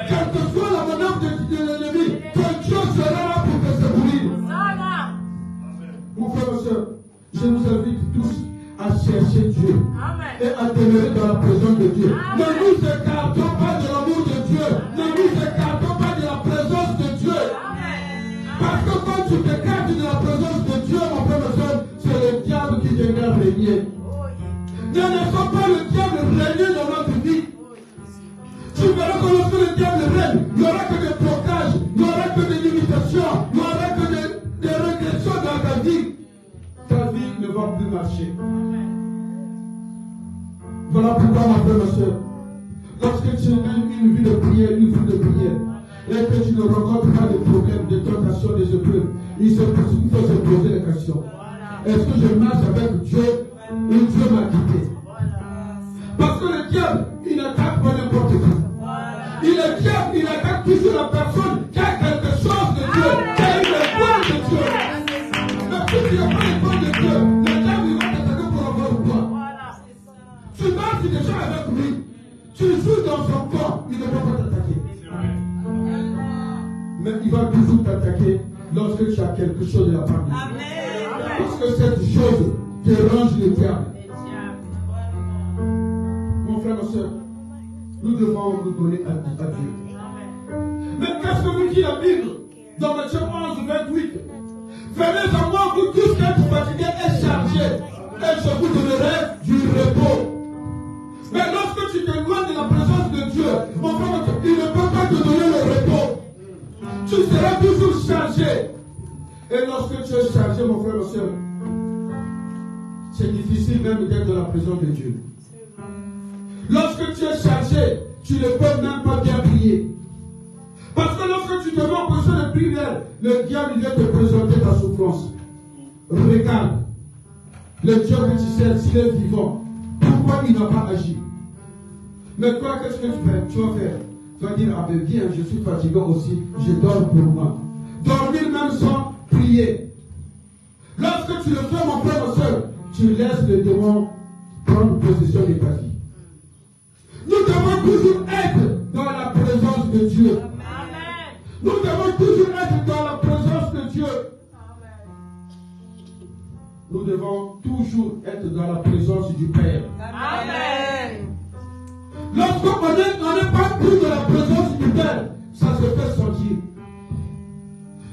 Quelle que soit la manœuvre de l'ennemi, ton Dieu sera là pour te secourir. Mon frère, ma soeur, je vous invite tous à chercher Dieu et à demeurer dans la présence de Dieu. Ne nous écartons pas de l'amour de Dieu. Ne nous écartons pas de la présence de Dieu. Parce que quand tu t'écartes de la présence de Dieu, mon frère, ma soeur, c'est le diable qui viendra régner. Ne laissons pas le diable régner dans notre vie. Tu verras que lorsque le diable règne, il n'y aura que des blocages, il n'y aura que des limitations, il n'y aura que des régressions dans ta vie. Ta vie ne va plus marcher. Voilà pourquoi, ma frère, ma soeur, lorsque tu as une vie de prière, et que tu ne rencontres pas de problèmes, de tentations, des épreuves, il faut se poser la question. Est-ce que je marche avec Dieu ou Dieu m'a quitté? Parce que le diable, il n'attaque pas n'importe qui. Le diable, il attaque toujours la personne qui a quelque chose de Dieu, qui a une étoile de Dieu. Mais si tu n'as pas l'étoile de Dieu, le diable, il va t'attaquer pour avoir quoi? Tu marches déjà avec lui, tu joues dans son corps, il ne va pas t'attaquer. Mais il va toujours t'attaquer lorsque tu as quelque chose de la part de Dieu. Parce que cette chose dérange le diable. Mon frère, ma soeur, nous devons nous donner à Dieu. Mais qu'est-ce que vous dit la Bible dans Matthieu 11, 28? Venez à moi, vous tous qui êtes fatigués et chargés, et je vous donnerai du repos. Mais lorsque tu t'éloignes de la présence de Dieu, mon frère, il ne peut pas te donner le repos. Tu seras toujours chargé. Et lorsque tu es chargé, mon frère, ma soeur, c'est difficile même d'être dans la présence de Dieu. Lorsque tu es chargé, tu ne peux même pas bien prier. Parce que lorsque tu te mets en position de prière, le diable vient te présenter ta souffrance. Regarde, le Dieu que tu sais, s'il est vivant, pourquoi il n'a pas agi? Mais toi, qu'est-ce que tu vas faire? Tu vas dire, ah ben bien, je suis fatigué aussi, je dors pour moi. Dormir même sans prier. Lorsque tu le fais, mon frère, ma soeur, tu laisses le démon prendre possession de ta vie. Nous devons toujours être dans la présence de Dieu. Amen. Nous devons toujours être dans la présence de Dieu. Amen. Nous devons toujours être dans la présence du Père. Amen. Lorsqu'on n'est pas pris de la présence du Père, ça se fait sentir.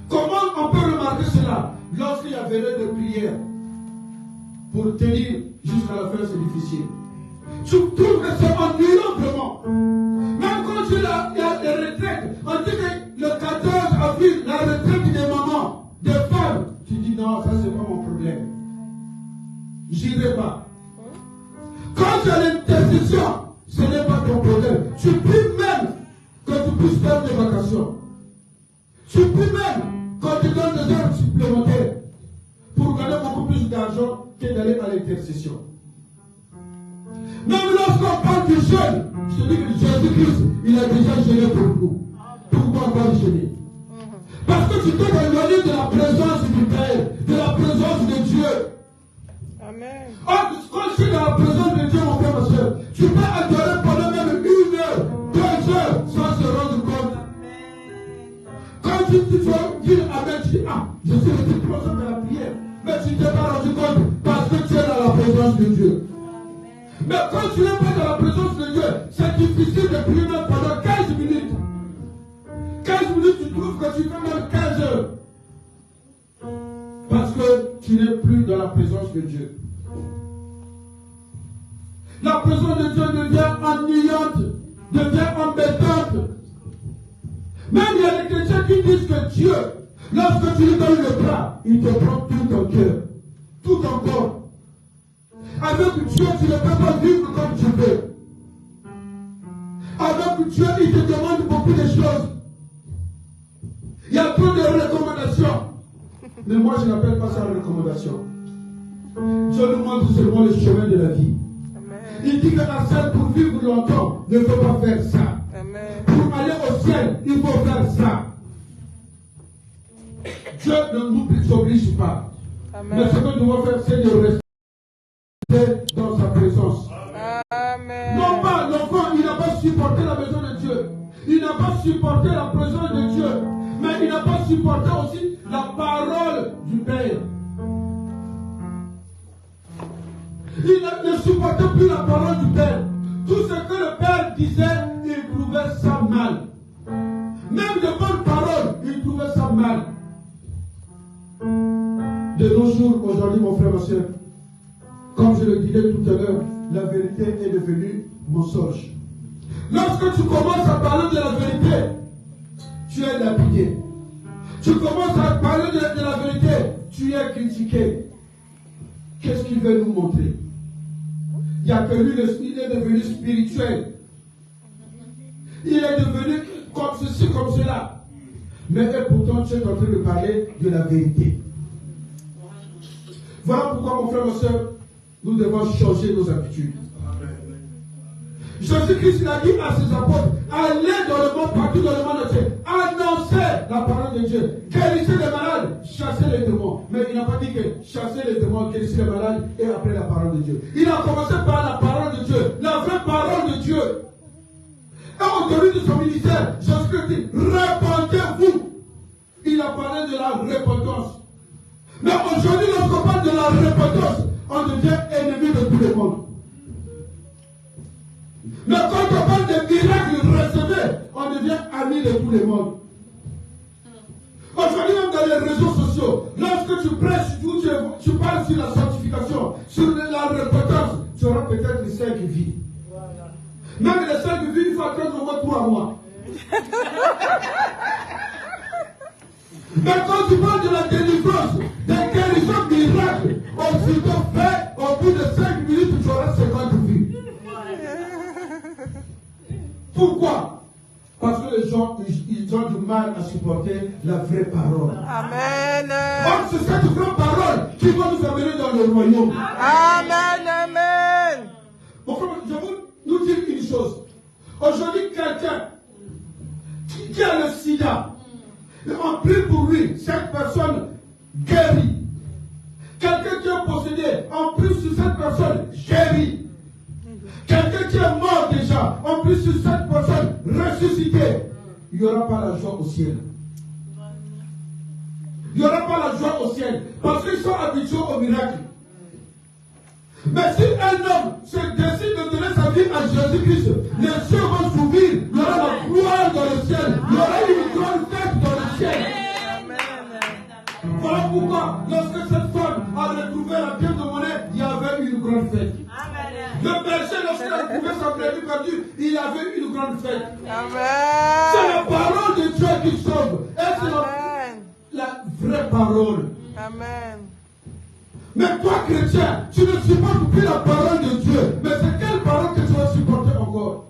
Comment on peut remarquer cela? Lorsqu'il y a veillée de prière, pour tenir jusqu'à la fin, c'est difficile. Tu trouves que c'est ennuyant vraiment. Même quand il y a des retraites, on dit que le 14 avril, la retraite des mamans, des femmes, tu dis non, ça c'est pas mon problème. J'irai pas. Quand tu as l'intercession, ce n'est pas ton problème. Tu pries même que tu puisses faire des vacations. Tu pries même quand tu donnes des heures supplémentaires pour gagner beaucoup plus d'argent que d'aller à l'intercession. Même lorsqu'on parle du jeûne, je te dis que Jésus-Christ, il a déjà jeûné pour nous. Pourquoi pas jeûner? Parce que tu t'es éloigné de la présence du Père, de la présence de Dieu. Amen. Quand je suis dans la présence de Dieu, mon frère, ma soeur, tu peux adorer pendant même 1 heure, 2 heures, sans se rendre compte. Quand tu vas dire Amen, tu dis, ah, je suis resté 3 heures dans la prière. Mais tu ne t'es pas rendu compte parce que tu es dans la présence de Dieu. Mais quand tu n'es pas dans la présence de Dieu, c'est difficile de prier même pendant 15 minutes. 15 minutes, tu trouves que tu fais même 15 heures. Parce que tu n'es plus dans la présence de Dieu. La présence de Dieu devient ennuyante, devient embêtante. Même il y a des chrétiens qui disent que Dieu, lorsque tu lui donnes le bras, il te prend tout ton cœur, tout ton corps. Avec Dieu, tu ne peux pas vivre comme tu veux. Avec Dieu, il te demande beaucoup de choses. Il y a trop de recommandations. Mais moi, je n'appelle pas ça une recommandation. Dieu nous montre seulement le chemin de la vie. Amen. Il dit que la scène pour vivre longtemps ne faut pas faire ça. Amen. Pour aller au ciel, il faut faire ça. Dieu ne nous oblige pas. Amen. Mais ce que nous devons faire, c'est de rester dans sa présence. Amen. Non pas l'enfant, il n'a pas supporté la maison de Dieu. Il n'a pas supporté la présence de Dieu. Mais il n'a pas supporté aussi la parole du Père. Il ne supportait plus la parole du Père. Tout ce que le Père disait, il trouvait ça mal. Même de bonnes paroles, il trouvait ça mal. De nos jours, aujourd'hui, mon frère, ma soeur, comme je le disais tout à l'heure, la vérité est devenue mensonge. Lorsque tu commences à parler de la vérité, tu es lapidé. Tu commences à parler de la vérité, tu es critiqué. Qu'est-ce qu'il veut nous montrer? Il n'y a que lui, il est devenu spirituel. Il est devenu comme ceci, comme cela. Mais pourtant, tu es en train de parler de la vérité. Voilà pourquoi, mon frère, ma soeur, nous devons changer nos habitudes. Jésus-Christ a dit à ses apôtres, allez dans le monde, partout dans le monde entier, annoncez la parole de Dieu, guérissez les malades, chassez les démons. Mais il n'a pas dit que chassez les démons, guérissez les malades et après la parole de Dieu. Il a commencé par la parole de Dieu, la vraie parole de Dieu. Et au début de son ministère, Jésus-Christ dit, répentez-vous. Il a parlé de la repentance. Mais aujourd'hui, lorsqu'on parle de la repentance, on devient ennemi de tout le monde. Mais quand on parle de miracles recevés, on devient ami de tout le monde. Aujourd'hui, même dans les réseaux sociaux, lorsque tu prêches, tu parles sur la sanctification, sur la repentance, tu auras peut-être les 5 vies. Même les 5 vies, il faut attendre au moins 3 mois. Mais quand tu parles de la délivrance, des guérisons miracles, aussitôt fait, au bout de 5 minutes, tu auras 50 vies. Pourquoi? Parce que les gens, ils ont du mal à supporter la vraie parole. Amen. Or, c'est cette vraie parole qui va nous amener dans le royaume. Amen. Amen. Mon frère, je veux nous dire une chose. Aujourd'hui, quelqu'un qui a le sida, on prie pour lui, cette personne guérit. Quelqu'un qui est possédé, on prie sur cette personne guérit. Quelqu'un qui est mort déjà, on prie sur cette personne ressuscité. Il n'y aura pas la joie au ciel. Il n'y aura pas la joie au ciel. Parce qu'ils sont habitués au miracle. Mais si un homme se décide de donner sa vie à Jésus-Christ, les cieux vont s'ouvrir, il y aura la gloire dans le ciel, il y aura une grande fête dans le ciel. Voilà pourquoi, lorsque cette femme a retrouvé la pièce de monnaie, il y avait une grande fête. Le berger, lorsqu'il a retrouvé sa brebis perdue, il y avait une grande fête. C'est la parole de Dieu qui sauve. Et c'est la vraie parole. Amen. Mais toi, chrétien, tu ne supportes plus la parole de Dieu. Mais c'est quelle parole que tu vas supporter encore?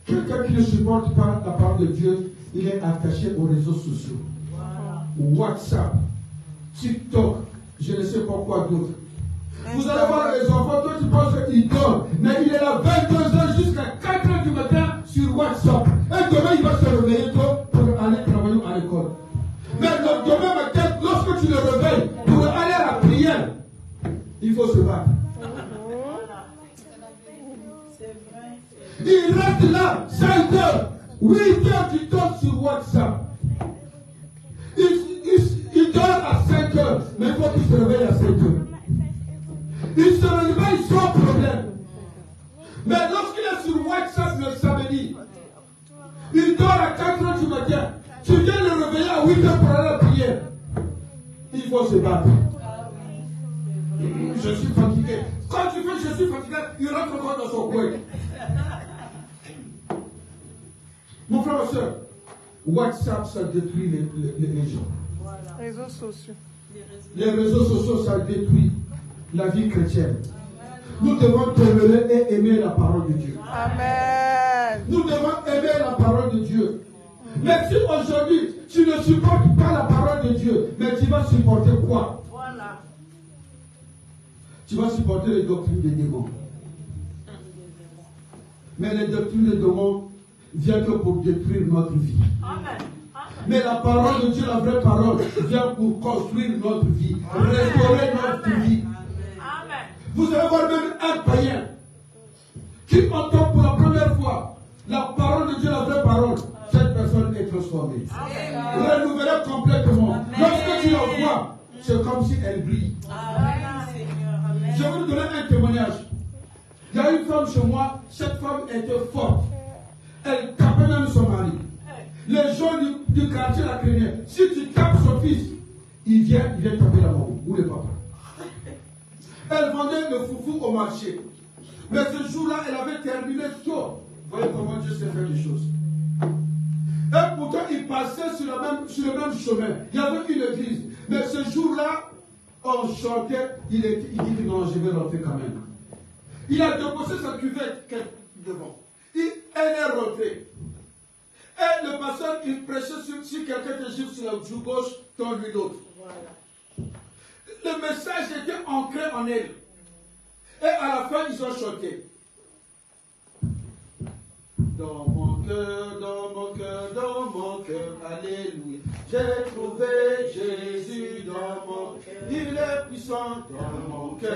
Quelqu'un qui ne supporte pas la parole de Dieu, il est attaché aux réseaux sociaux. WhatsApp, TikTok, je ne sais pas quoi d'autre. Vous allez voir les enfants, toi tu penses qu'ils dorment, mais il est là 22 h jusqu'à 4 h du matin sur WhatsApp. Et demain il va se réveiller tôt pour aller travailler à l'école. Mais demain matin, lorsque tu le réveilles pour aller à la prière, il faut se battre. Il reste là 5 h, 8 h tu dors sur WhatsApp. Il dort à 5 h, mais il faut qu'il se réveille à 5 h. Il se réveille sans problème. Mais lorsqu'il est sur WhatsApp le samedi, il dort à 4 h du matin. Tu viens le réveiller à 8 h pour aller à la prière. Il faut se battre. Je suis fatigué. Quand tu fais je suis fatigué, il rentre encore dans son coin. Mon frère et soeur, WhatsApp, ça détruit les gens. Réseaux sociaux. Les réseaux sociaux, ça détruit la vie chrétienne. Nous devons demeurer et aimer la parole de Dieu. Amen. Nous devons aimer la parole de Dieu. Mais si aujourd'hui, tu ne supportes pas la parole de Dieu, mais tu vas supporter quoi? Voilà. Tu vas supporter les doctrines des démons. Mais les doctrines des démons viennent que pour détruire notre vie. Amen. Mais la parole de Dieu, la vraie parole, vient pour construire notre vie, restaurer notre vie. Amen. Vous allez voir même un païen qui entend pour la première fois la parole de Dieu, la vraie parole. Cette personne est transformée, renouvelée complètement. Amen. Lorsque tu la vois, c'est comme si elle brille. Amen. Je vais vous donner un témoignage. Il y a une femme chez moi, cette femme était forte. Elle tapait même son mari. Les gens du quartier la craignaient. Si tu tapes son fils, il vient taper la maman ou le papa. Elle vendait le foufou au marché. Mais ce jour-là, elle avait terminé tôt. Voyez comment Dieu sait faire les choses. Et pourtant, il passait sur le même chemin. Il y avait une église. Mais ce jour-là, on chantait. Il dit que non, je vais rentrer quand même. Il a déposé sa cuvette devant. Elle est rentrée. Et le pasteur, il prêchait si quelqu'un te gifle sur la joue gauche, donne-lui l'autre. Voilà. Le message était ancré en elle. Et à la fin, ils ont chanté. Dans mon cœur, dans mon cœur, dans mon cœur, alléluia. J'ai trouvé Jésus dans mon cœur. Il est puissant dans mon cœur,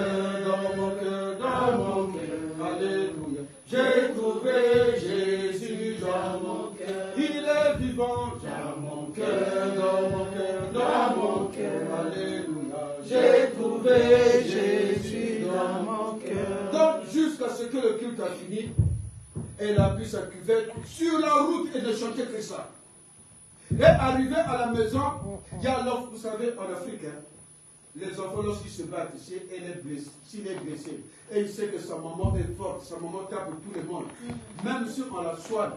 dans mon cœur, dans mon cœur, alléluia. J'ai trouvé Jésus dans mon cœur. Il est vivant dans mon cœur, dans mon cœur, dans mon cœur, alléluia. J'ai trouvé Jésus dans mon cœur. Donc, jusqu'à ce que le culte a fini, elle a pris sa cuvette sur la route et ne chantait que ça. Et arrivé à la maison, il y a l'offre, vous savez, en Afrique, hein, les enfants, lorsqu'ils se battent, s'il est blessé, et il sait que sa maman est forte, sa maman tape tout le monde, même si on la soigne,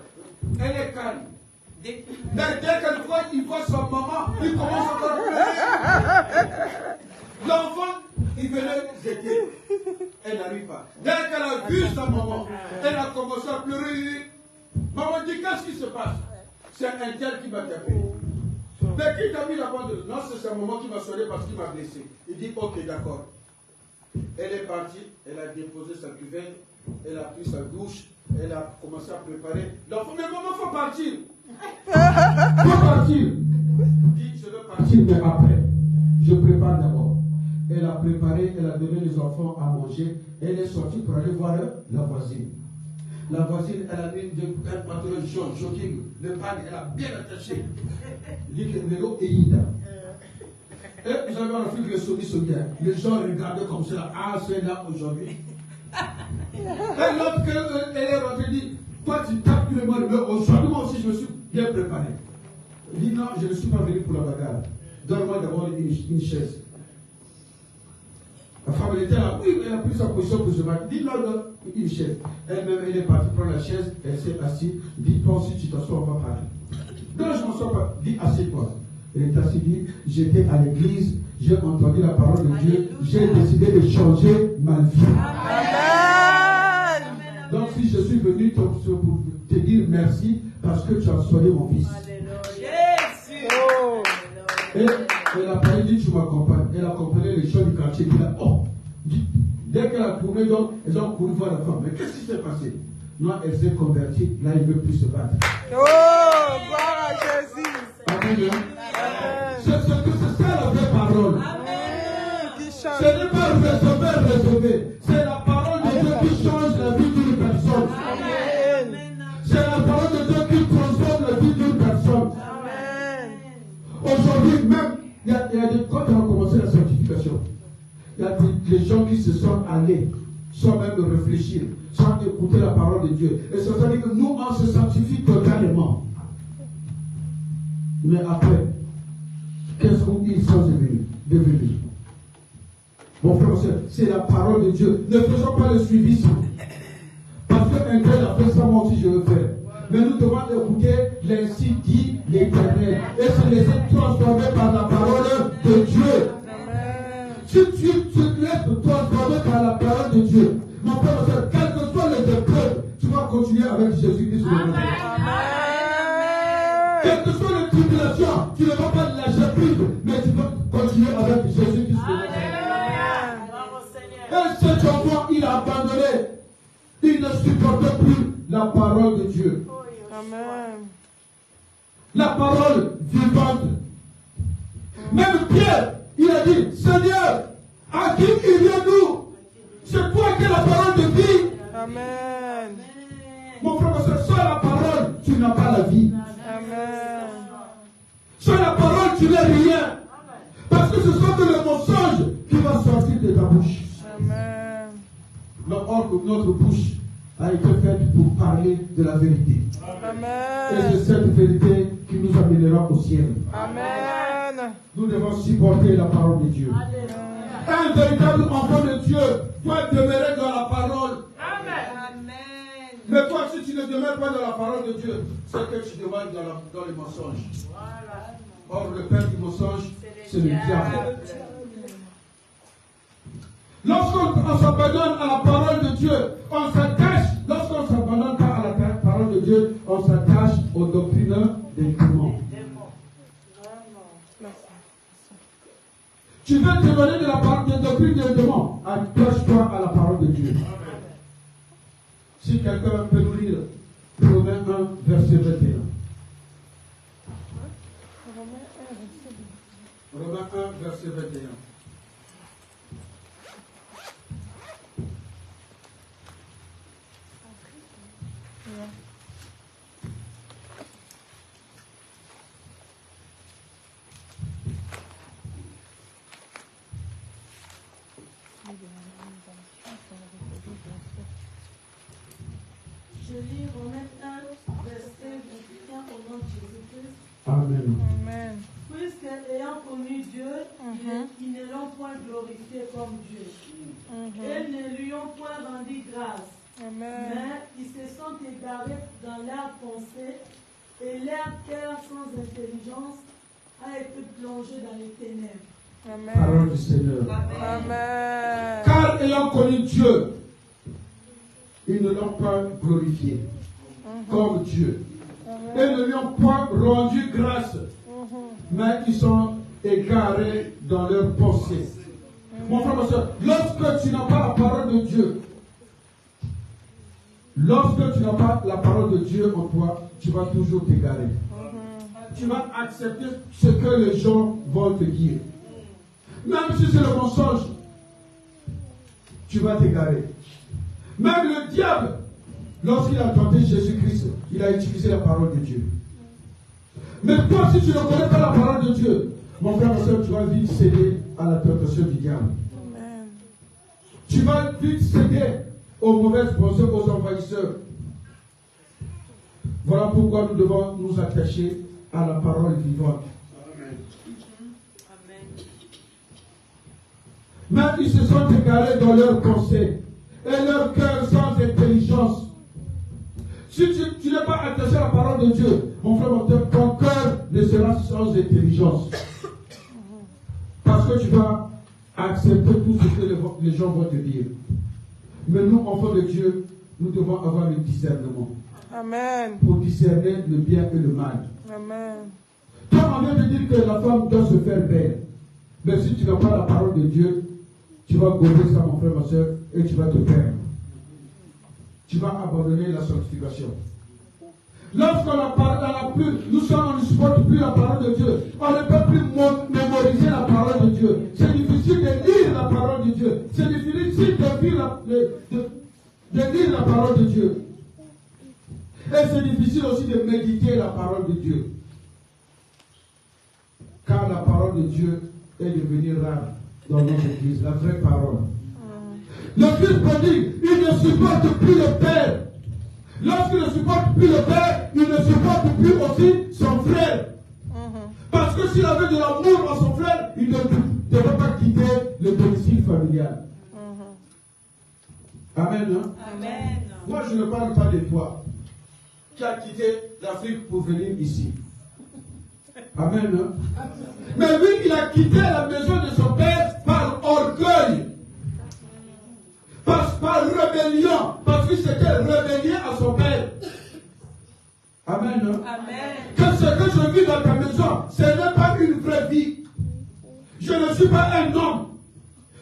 elle est calme. Mais dès qu'elle voit, il voit sa maman, il commence à pleurer. L'enfant, il venait jeter. Elle n'arrive pas. Dès qu'elle a vu sa maman, elle a commencé à pleurer. Maman dit, qu'est-ce qui se passe? C'est un tel qui m'a tapé. Mais qui t'a mis la bande? Non, c'est sa maman qui m'a soigné parce qu'il m'a blessé. Il dit, ok, d'accord. Elle est partie, elle a déposé sa cuvette, elle a pris sa douche, elle a commencé à préparer. L'enfant, mais maman, il faut partir. Il faut partir. Il dit, je veux partir, mais après, je prépare d'abord. Elle a préparé, elle a donné les enfants à manger. Elle est sortie pour aller voir la voisine. La voisine, elle a mis un pantalon jaune, jogging, le pan, elle a bien attaché. Il dit que l'eau est ida. Et vous avez remarqué que les soumis sont bien. Les gens regardaient comme ça. Ah, c'est là aujourd'hui. Et l'autre, elle est rentrée, dit, toi tu tapes tout le monde, mais aujourd'hui moi aussi je me suis bien préparé. Il dit, non, je ne suis pas venu pour la bagarre. Donne-moi d'abord une chaise. La femme, elle était là, oui, elle a pris sa position pour se battre. Il dit, non, non, une chaise. Elle-même, elle est partie prendre la chaise, elle s'est assise. Dit, toi aussi, tu t'assois, on va parler. Non, je ne m'assois pas. Dis, assieds-toi. Elle est assise, dit, j'étais à l'église, j'ai entendu la parole de Dieu, j'ai décidé de changer ma vie. Amen. Donc, si je suis venu pour te dire merci parce que tu as soigné mon fils. Oh. Et elle a parlé, dit, tu m'accompagnes. Elle accompagnait les gens du quartier. Elle a dit, oh, dès qu'elle a tourné, donc, elles ont couru voir la femme. Mais qu'est-ce qui s'est passé? Non, elle s'est convertie. Là, il ne veut plus se battre. Oh, gloire à Jésus. Amen. C'est ça la vraie parole. Ce n'est pas recevoir. C'est la parole de Dieu qui change la vie d'une personne. C'est la parole de Dieu qui transforme la vie d'une personne. Aujourd'hui, même, il y a des, quand on a commencé la sanctification, il y a des gens qui se sont allés, sans même réfléchir, sans écouter la parole de Dieu. Et ça veut dire que nous, on se sanctifie totalement. Mais après, qu'est-ce qu'ils sont devenus? Mon frère, c'est la parole de Dieu. Ne faisons pas le suivisme. Parce qu'un tel a fait ça, moi aussi je veux faire. Mais nous devons écouter l'ainsi dit l'Éternel et se laisser transformer par la parole de Dieu. Si tu te laisses transformer par la parole de Dieu, mon frère, quelles que soient les épreuves, tu vas continuer avec Jésus-Christ. Quelles que soient les tribulations, tu ne vas pas lâcher prise, mais tu vas continuer avec Jésus-Christ. Et cet enfant, il a abandonné. Il ne supportait plus la parole de Dieu. Amen. La parole vivante. Même Pierre, il a dit, Seigneur, à qui irions-nous? C'est toi qui as la parole de vie. Amen. Mon frère, c'est sans la parole, tu n'as pas la vie. Amen. Sans la parole, tu n'es rien. Parce que ce sont que le mensonge qui va sortir de ta bouche. Amen. Or que notre bouche a été faite pour parler de la vérité. Amen. Et c'est cette vérité qui nous amènera au ciel. Amen. Nous devons supporter la parole de Dieu. Un véritable enfant de Dieu doit demeurer dans la parole. Amen. Mais toi, si tu ne demeures pas dans la parole de Dieu, c'est que tu demeures dans les mensonges. Or, le père du mensonge, c'est le diable. Lorsqu'on s'abandonne à la parole de Dieu, on s'attache. Lorsqu'on ne s'abandonne pas à la parole de Dieu, on s'attache aux doctrines des démons. Tu veux te donner de la parole des doctrines des démons, attache-toi à la parole de Dieu. Si quelqu'un peut nous lire Romains 1, verset 21. Romains 1, verset 21. Je lis Romains 1, verset 21 au nom de Jésus-Christ. Amen. Amen. Puisque ayant connu Dieu, ils ne l'ont point glorifié comme Dieu. Et ne lui ont point rendu grâce. Amen. Mais ils se sont égarés dans leurs pensées et leur cœur sans intelligence a été plongé dans les ténèbres. Amen. Parole du Seigneur. Amen. Car ayant connu Dieu, ils ne l'ont pas glorifié comme Dieu. Et ne lui ont pas rendu grâce. Mais ils sont égarés dans leurs pensées. Mon frère, ma soeur, lorsque tu n'as pas la parole de Dieu, lorsque tu n'as pas la parole de Dieu en toi, tu vas toujours t'égarer. Tu vas accepter ce que les gens vont te dire. Même si c'est le mensonge, tu vas t'égarer. Même le diable, lorsqu'il a tenté Jésus-Christ, il a utilisé la parole de Dieu. Mais toi, si tu ne connais pas la parole de Dieu, Mon frère, ma soeur, tu vas vite céder à la tentation du diable. Amen. Tu vas vite céder aux mauvaises pensées, aux envahisseurs. Voilà pourquoi nous devons nous attacher à la parole vivante. Mais ils se sont égarés dans leurs pensées et leur cœur sans intelligence. Si tu n'es pas attaché à la parole de Dieu, mon frère, mon frère, ton cœur ne sera sans intelligence. Parce que tu vas accepter tout ce que les gens vont te dire. Mais nous, enfants de Dieu, nous devons avoir le discernement. Amen. Pour discerner le bien et le mal. Amen. Toi, on vient de dire que la femme doit se faire belle. Mais si tu n'as pas la parole de Dieu, tu vas gober ça, mon frère, ma soeur, et tu vas te perdre. Tu vas abandonner la sanctification. Lorsqu'on nous ne supporte plus la parole de Dieu, on ne peut plus mémoriser la parole de Dieu. C'est difficile de lire la parole de Dieu. C'est difficile de lire la parole de Dieu. Et c'est difficile aussi de méditer la parole de Dieu. Car la parole de Dieu est devenue rare dans notre église, la vraie parole. Le fils prodigue, il ne supporte plus le père. Lorsqu'il ne supporte plus le père, il ne supporte plus aussi son frère. Parce que s'il avait de l'amour à son frère, il ne devait pas quitter le domicile familial. Amen. Hein? Amen. Moi, je ne parle pas de toi qui a quitté l'Afrique pour venir ici. Amen. Hein? Mais lui, il a quitté la maison de son père par orgueil. Par rébellion. Parce qu'il s'était rébellé à son père. Amen. Hein? Amen. Que ce que je vis dans ta maison, ce n'est pas une vraie vie. Je ne suis pas un homme.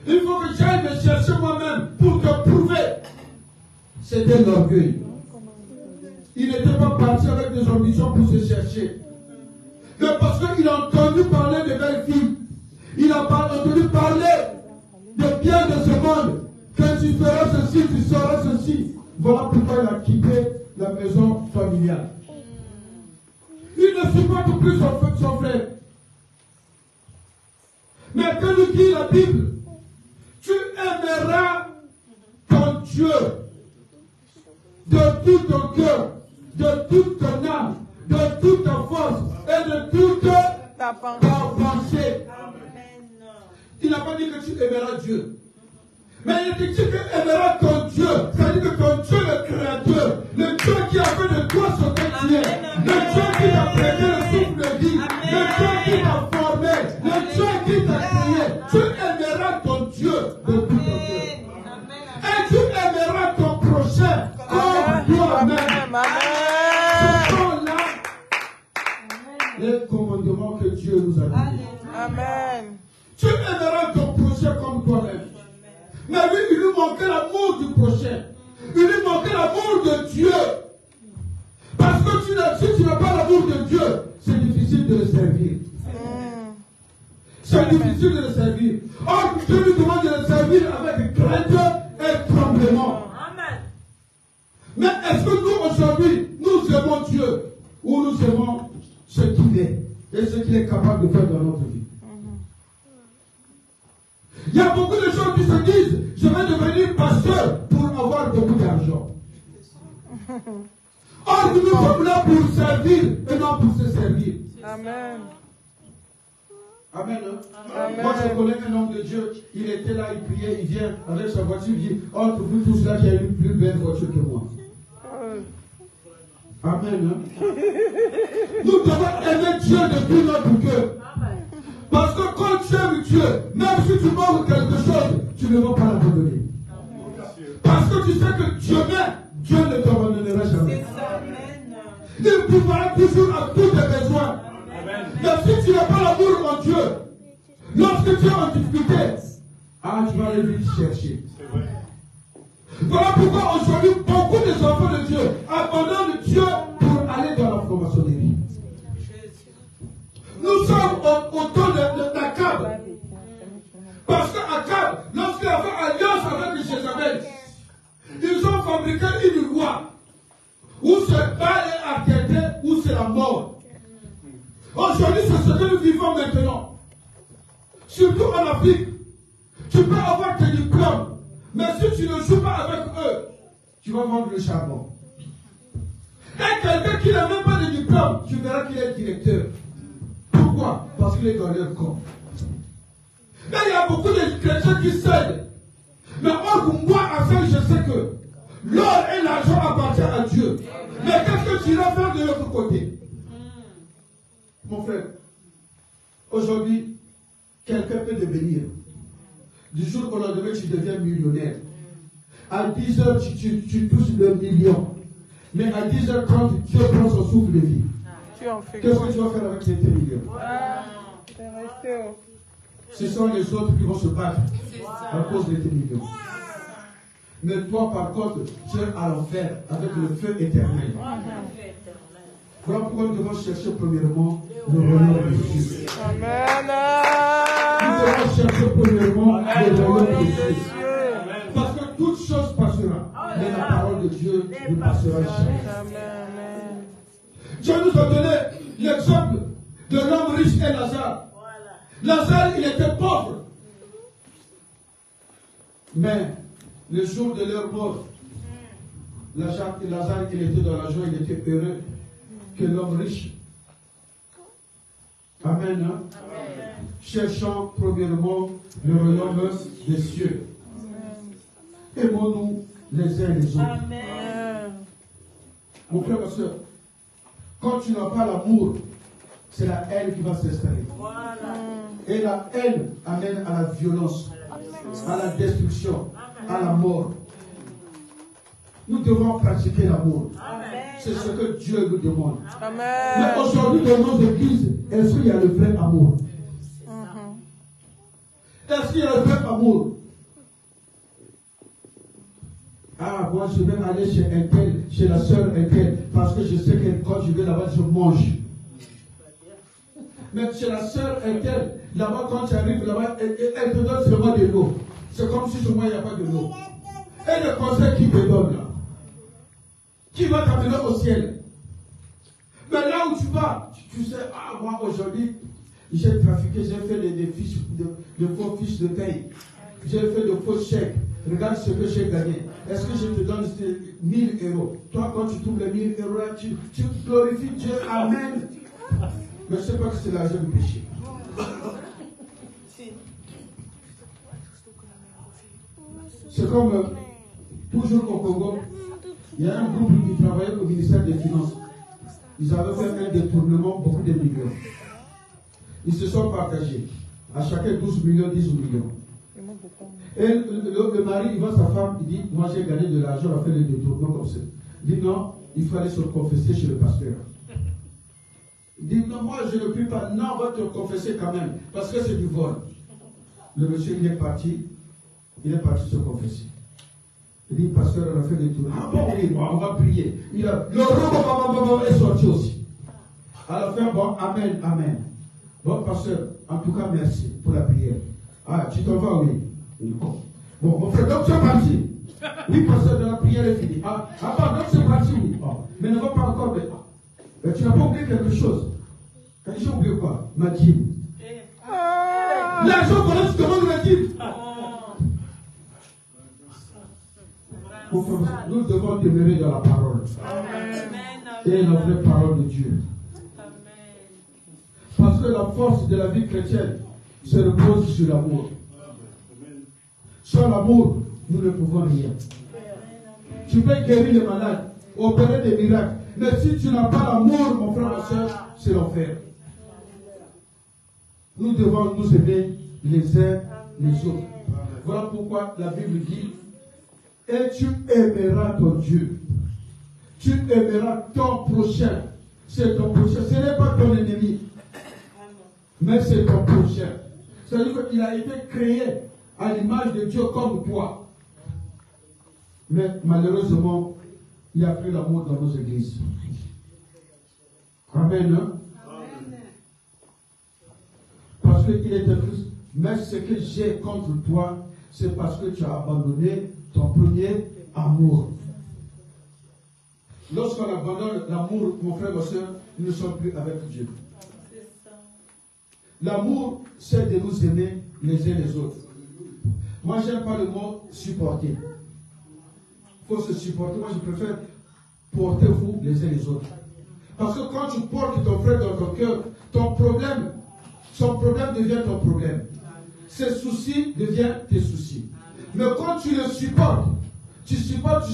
Il faut que j'aille me chercher moi-même pour te prouver. C'était l'orgueil. Il n'était pas parti avec des ambitions pour se chercher. Mais parce qu'il a entendu parler de belles filles. Il a entendu parler de bien de ce monde. Que tu feras ceci, tu seras ceci. Voilà pourquoi il a quitté la maison familiale. Il ne supporte plus son frère. Mais que nous dit la Bible? Tu aimeras ton Dieu de tout ton cœur, de toute ton âme, de toute ta force et de toute ta pensée. Il n'a pas dit que tu aimeras Dieu. Mais il dit que tu aimeras ton Dieu. C'est-à-dire que ton Dieu, le Créateur, le Dieu qui a fait de toi ce que tu es, le Dieu qui t'a prêté le souffle de vie, le Dieu qui t'a formé, le Dieu qui t'a créé. Tu aimeras ton Dieu de tout ton cœur. Et tu aimeras ton prochain comme toi-même. Ce sont là les commandements que Dieu nous a donnés. Amen. Tu aimeras ton prochain comme toi-même. Mais lui, il lui manquait l'amour du prochain. Il lui manquait l'amour de Dieu. Parce que si tu n'as pas l'amour de Dieu, c'est difficile de le servir. C'est difficile de le servir. Or, Dieu lui demande de le servir avec crainte et tremblement. Amen. Mais est-ce que nous, aujourd'hui, nous aimons Dieu ou nous aimons ce qu'il est et ce qu'il est capable de faire dans notre vie? Il y a beaucoup de gens qui se disent, je vais devenir pasteur pour avoir beaucoup d'argent. Or, nous sommes là pour servir et non pour se servir. Amen. Amen. Hein? Amen. Moi, je connais un homme de Dieu. Il était là, il priait, il vient avec sa voiture, il dit, entre vous tous là, qui a une plus belle voiture que moi. Amen. Hein? Nous devons aimer Dieu de tout notre cœur. Parce que quand tu aimes Dieu, même si tu manques quelque chose, tu ne vas pas l'abandonner. Parce que tu sais que Dieu ne t'abandonnera jamais. Il pourra toujours à tous tes besoins. Mais si tu n'as pas l'amour en Dieu, lorsque tu es en difficulté, tu vas aller vite chercher. Voilà pourquoi aujourd'hui, beaucoup des enfants de Dieu abandonnent Dieu pour aller dans la franc-maçonnerie. Nous sommes au temps d'Akab. Parce qu'Akab, lorsqu'il a fait alliance avec Jézabel, ils ont fabriqué une loi où ce Baal est accepté, où c'est la mort. Aujourd'hui, c'est ce que nous vivons maintenant. surtout en Afrique. Tu peux avoir tes diplômes, mais si tu ne joues pas avec eux, tu vas vendre le charbon. Et quelqu'un qui n'a même pas de diplôme, tu verras qu'il est directeur. Pourquoi? Parce qu'il est dans leur corps. Et il y a beaucoup de chrétiens qui cèdent. Mais moi, à ça, je sais que l'or et l'argent appartiennent à Dieu. Mais qu'est-ce que tu iras faire de l'autre côté? Mon frère, aujourd'hui, quelqu'un peut devenir. Du jour au lendemain, tu deviens millionnaire. À 10 heures, tu touches 2 millions. Mais à 10h30, Dieu prend son souffle de vie. Qu'est-ce que tu vas faire avec ces 2 millions? Ce sont les autres qui vont se battre à cause de tes millions. Mais toi, par contre, tu es à l'enfer avec le feu éternel. Voilà pourquoi nous devons chercher premièrement le royaume de Dieu. Nous devons chercher premièrement le royaume de Dieu. Parce que toute chose passera, mais la parole de Dieu ne passera jamais. Dieu nous a donné l'exemple de l'homme riche et Lazare. Lazare, il était pauvre. Mais le jour de leur mort, Lazare, il était dans la joie, il était heureux que l'homme riche. Amen. Hein? Amen. Cherchons premièrement le royaume des cieux. Aimons-nous les uns les autres. Amen. Mon frère, ma soeur, quand tu n'as pas l'amour, c'est la haine qui va s'installer. Voilà. Et la haine amène à la violence, à la destruction, à la mort. Nous devons pratiquer l'amour. C'est ce que Dieu nous demande. Amen. Mais aujourd'hui, dans nos églises, est-ce qu'il y a le vrai amour? Est-ce qu'il y a le vrai amour? Ah, moi je vais aller chez un tel, chez la sœur un tel, parce que je sais que quand je vais là-bas, je mange. Mais chez la sœur un tel, là-bas, quand tu arrives là-bas, elle te donne seulement de l'eau. C'est comme si chez moi, il n'y a pas de l'eau. Et le conseil qui te donne là, qui va t'amener au ciel. Mais là où tu vas, tu sais, ah, moi aujourd'hui, j'ai trafiqué, j'ai fait des faux fiches de paye. J'ai fait de faux chèques. Regarde ce que j'ai gagné. Est-ce que je te donne 1000 euros? Toi, quand tu trouves les 1000 euros, tu glorifies Dieu. Amen. Mais je ne sais pas que c'est l'argent du péché. C'est comme, toujours au Congo, il y a un groupe qui travaillait au ministère des Finances. Ils avaient fait un détournement, beaucoup de millions. Ils se sont partagés. À chacun 12 millions, 10 millions. Et le mari, il voit sa femme, il dit, moi j'ai gagné de l'argent, on a fait le détournement comme ça. Il dit non, il fallait se confesser chez le pasteur. Il dit non, moi je ne prie pas. Non, on va te confesser quand même, parce que c'est du vol. Le monsieur, il est parti se confesser. Il dit, pasteur, on a fait des tours. Ah bon, oui, bon, on va prier. Le robot est sorti aussi. À la fin, bon, amen, amen. Bon, pasteur, en tout cas, merci pour la prière. Ah, tu t'en vas, oui. Bon, mon frère, donc tu es parti. Oui, pasteur, de la prière est finie. Ah, bon, donc c'est parti, oui. Oh, mais ne va pas encore. Mais tu n'as pas oublié quelque chose. J'ai oublié quoi? Ma dîme. L'argent, voilà, tu demandes la dîme. Nous devons demeurer dans la parole. Amen. Et la vraie parole de Dieu. Amen. Parce que la force de la vie chrétienne se repose sur l'amour. Sans l'amour, nous ne pouvons rien. Tu peux guérir les malades, opérer des miracles. Mais si tu n'as pas l'amour, mon frère, ma soeur, c'est l'enfer. Nous devons nous aimer les uns les autres. Voilà pourquoi la Bible dit, et tu aimeras ton Dieu. Tu aimeras ton prochain. C'est ton prochain. Ce n'est pas ton ennemi. Mais c'est ton prochain. C'est-à-dire qu'il a été créé à l'image de Dieu comme toi. Mais malheureusement, il n'y a plus l'amour dans nos églises. Amen. Hein? Amen. Parce qu'il est écrit, mais ce que j'ai contre toi, c'est parce que tu as abandonné ton premier amour. Lorsqu'on abandonne l'amour, mon frère, ma soeur, nous ne sommes plus avec Dieu. l'amour, c'est de nous aimer les uns les autres. Moi, j'aime pas le mot supporter. Il faut se supporter. Moi, je préfère porter vous les uns les autres. Parce que quand tu portes ton frère dans ton cœur, son problème devient ton problème. Ses soucis deviennent tes soucis. Mais quand tu le supportes, tu supportes,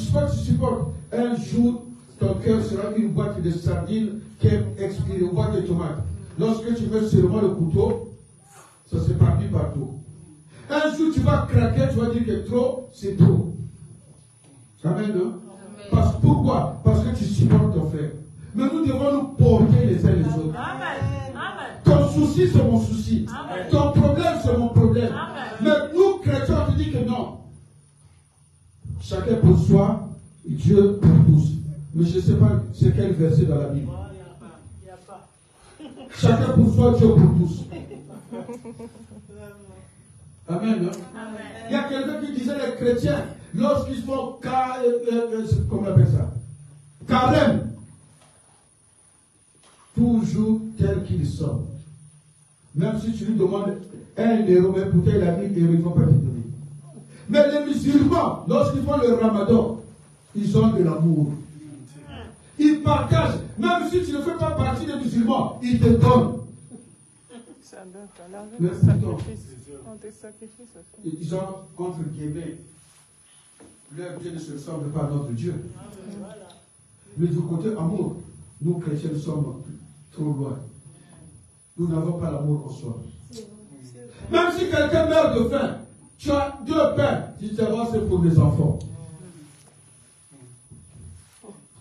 un jour, ton cœur sera une boîte de sardines qui est expirée, une boîte de tomates. Lorsque tu mets seulement le couteau, ça s'éparpille partout. Un jour, tu vas craquer, tu vas dire que trop, c'est trop. Amen, non? Pourquoi? Parce que tu supportes ton frère. Mais nous devons nous porter les uns les autres. Ton souci, c'est mon souci. Amen. Ton problème, c'est mon problème. Amen. Mais nous, chrétiens, on te dit que non. Chacun pour soi, Dieu pour tous. Mais je ne sais pas c'est quel verset dans la Bible. Il n'y a pas. Chacun pour soi, Dieu pour tous. Amen. Il y a quelqu'un qui disait les chrétiens, lorsqu'ils font comment on appelle ça? Carême. Toujours tel qu'ils sont. Même si tu lui demandes 1 euro, mais pour tel ami, il ne va pas te donner. Mais les musulmans, lorsqu'ils font le ramadan, ils ont de l'amour. Ils partagent. Même si tu ne fais pas partie des musulmans, ils te donnent. Ça donne l'argent des sacrifices. Ils ont, entre guillemets, leur Dieu ne se ressemble pas à notre Dieu. Mais du côté amour, nous chrétiens sommes trop loin. Nous n'avons pas l'amour en soi. Même si quelqu'un meurt de faim, tu as 2 pains, tu te dis c'est pour les enfants.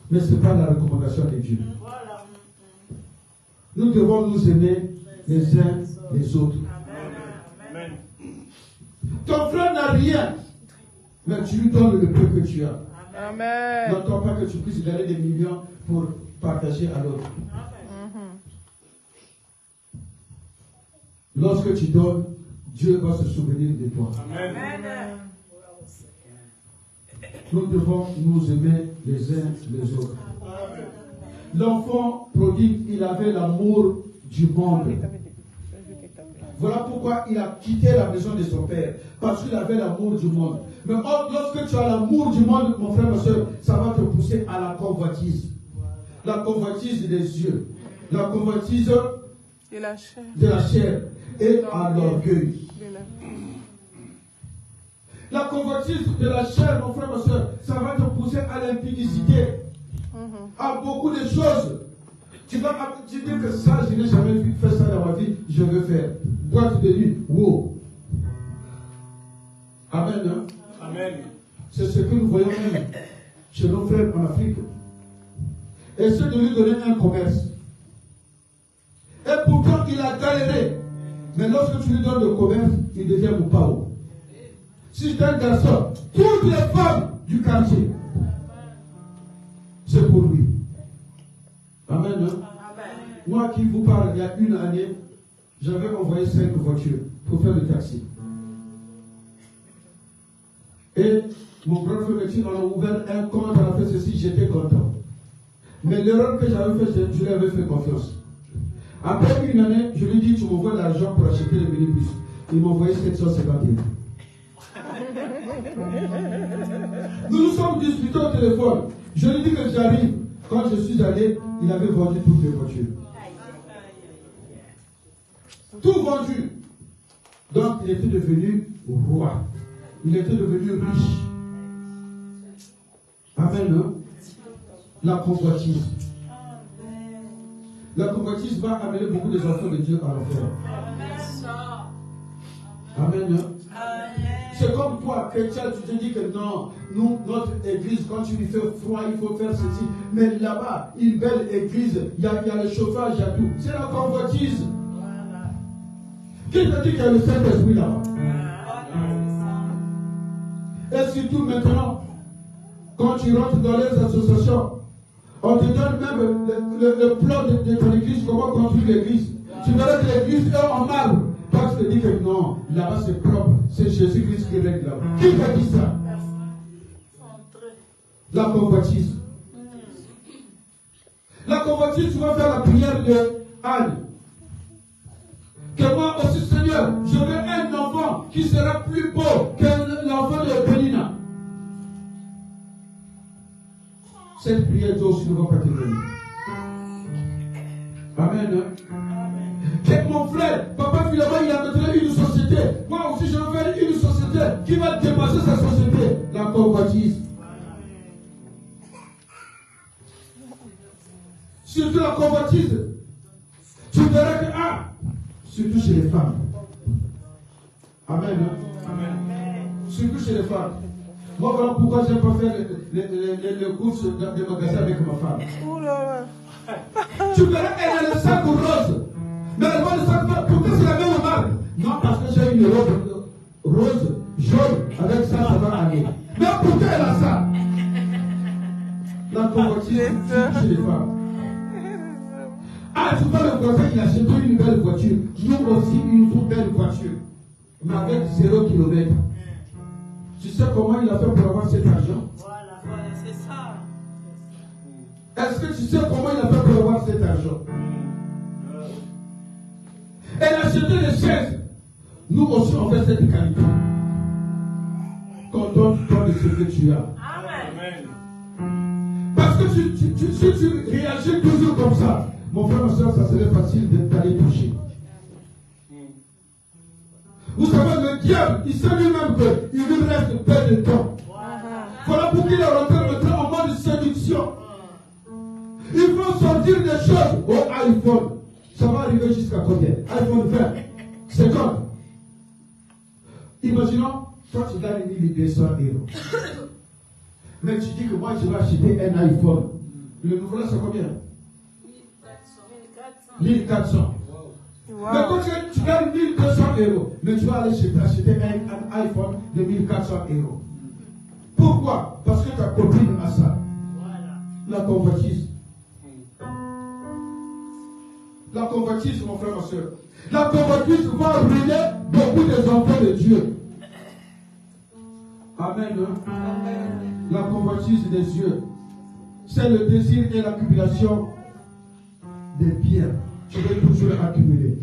Mais ce n'est pas la recommandation de Dieu. Nous devons nous aimer les uns les autres. Amen. Ton frère n'a rien, mais tu lui donnes le peu que tu as. Amen. N'entends pas que tu puisses gagner des millions pour partager à l'autre. Lorsque tu donnes, Dieu va se souvenir de toi. Amen. Nous devons nous aimer les uns les autres. L'enfant prodigue, il avait l'amour du monde. Voilà pourquoi il a quitté la maison de son père. Parce qu'il avait l'amour du monde. Mais lorsque tu as l'amour du monde, mon frère, ma soeur, ça va te pousser à la convoitise. La convoitise des yeux. La convoitise de la chair. Et à l'orgueil. La convoitise de la chair, mon frère, ma soeur, ça va te pousser à l'impudicité. À beaucoup de choses. Tu vas te dire que ça, je n'ai jamais fait ça dans ma vie, je veux faire. Boîte de nuit, wow. Amen. Hein? Amen. C'est ce que nous voyons même chez nos frères en Afrique. Essaie de lui donner un commerce. Et pourtant, il a galéré. Mais lorsque tu lui donnes le commerce, il devient moupao. Si c'est un garçon, toutes les femmes du quartier, c'est pour lui. Amen. Hein? Moi qui vous parle, il y a une année, j'avais envoyé 5 voitures pour faire le taxi. Et mon grand frère me dit, on a ouvert un compte, on a fait ceci, j'étais content. Mais l'erreur que j'avais faite, je lui avais fait confiance. Après une année, je lui dis, tu m'envoies l'argent pour acheter le minibus. Il m'a envoyé 751. Nous nous sommes disputés au téléphone. Je lui dis que j'arrive. Quand je suis allé, il avait vendu toutes les voitures. Tout vendu. Donc, il était devenu roi. Il était devenu riche. Amen. Hein? La convoitise. La convoitise va amener beaucoup des enfants de Dieu à l'enfer. Amen. Hein? C'est comme toi, chrétien, tu te dis que non, nous, notre église, quand tu lui fais froid, il faut faire ceci. Mais là-bas, une belle église, il y a le chauffage, il y a tout. C'est la convoitise. Qui te dit qu'il y a le Saint-Esprit là-bas? Et surtout maintenant, quand tu rentres dans les associations, on te donne même le plan de ton église, comment construire l'église. Tu verras que l'église est en marbre. Toi, tu te dis que non, là-bas c'est propre, c'est Jésus-Christ qui règle là-bas. Qui t'a dit ça? La convoitise. La convoitise, tu vas faire la prière de Anne. Que moi aussi, Seigneur, je veux un enfant qui sera plus beau que l'enfant de Pénina. Cette prière, Dieu aussi ne va pas te donner. Amen. Que mon frère, papa, finalement, il a maintenant une société. Moi aussi, je veux faire une société qui va dépasser sa société. La convoitise. Surtout la convoitise. Tu verras que, surtout chez les femmes. Amen. Surtout chez les femmes. Moi, voilà pourquoi je n'aime pas faire les courses des magasins avec ma femme. Tu verras, elle a le sac rose. Mais elle va le sac vert. Pourquoi c'est la même marque? Non, parce que j'ai une robe rose, jaune, avec ça, ça va aller. Mais pourquoi elle a ça? La convoitise chez les femmes. Tu vois, le voisin, il a acheté une belle voiture. Nous aussi, une toute belle voiture. Mais avec 0 km. Tu sais comment il a fait pour avoir cet argent? Voilà, c'est ça. Est-ce que tu sais comment il a fait pour avoir cet argent? Elle a acheté des chaises. Nous aussi, on fait cette qualité. Qu'on donne de ce que tu as. Amen. Parce que si tu réagis toujours comme ça, mon frère, ma soeur, ça serait facile d'aller toucher. Vous savez, le diable, il sait lui-même qu'il lui reste peu de temps. Voilà pourquoi il est rentré maintenant en mode séduction. Il faut sortir des choses au iPhone. Ça va arriver jusqu'à combien? iPhone 20, 50. Imaginons, toi tu gagnes 1200 euros. Mais tu dis que moi je vais acheter un iPhone. Le nouveau là c'est combien? 1400. Wow. Mais quand tu gagnes 1200 euros, mais tu vas aller acheter un iPhone de 1400 euros. Pourquoi? Parce que ta copine a ça. Voilà. La convoitise. La convoitise, mon frère, ma soeur. La convoitise va ruiner beaucoup des enfants de Dieu. Amen. Amen. La convoitise des yeux, c'est le désir et l'accumulation des biens. Tu veux toujours accumuler.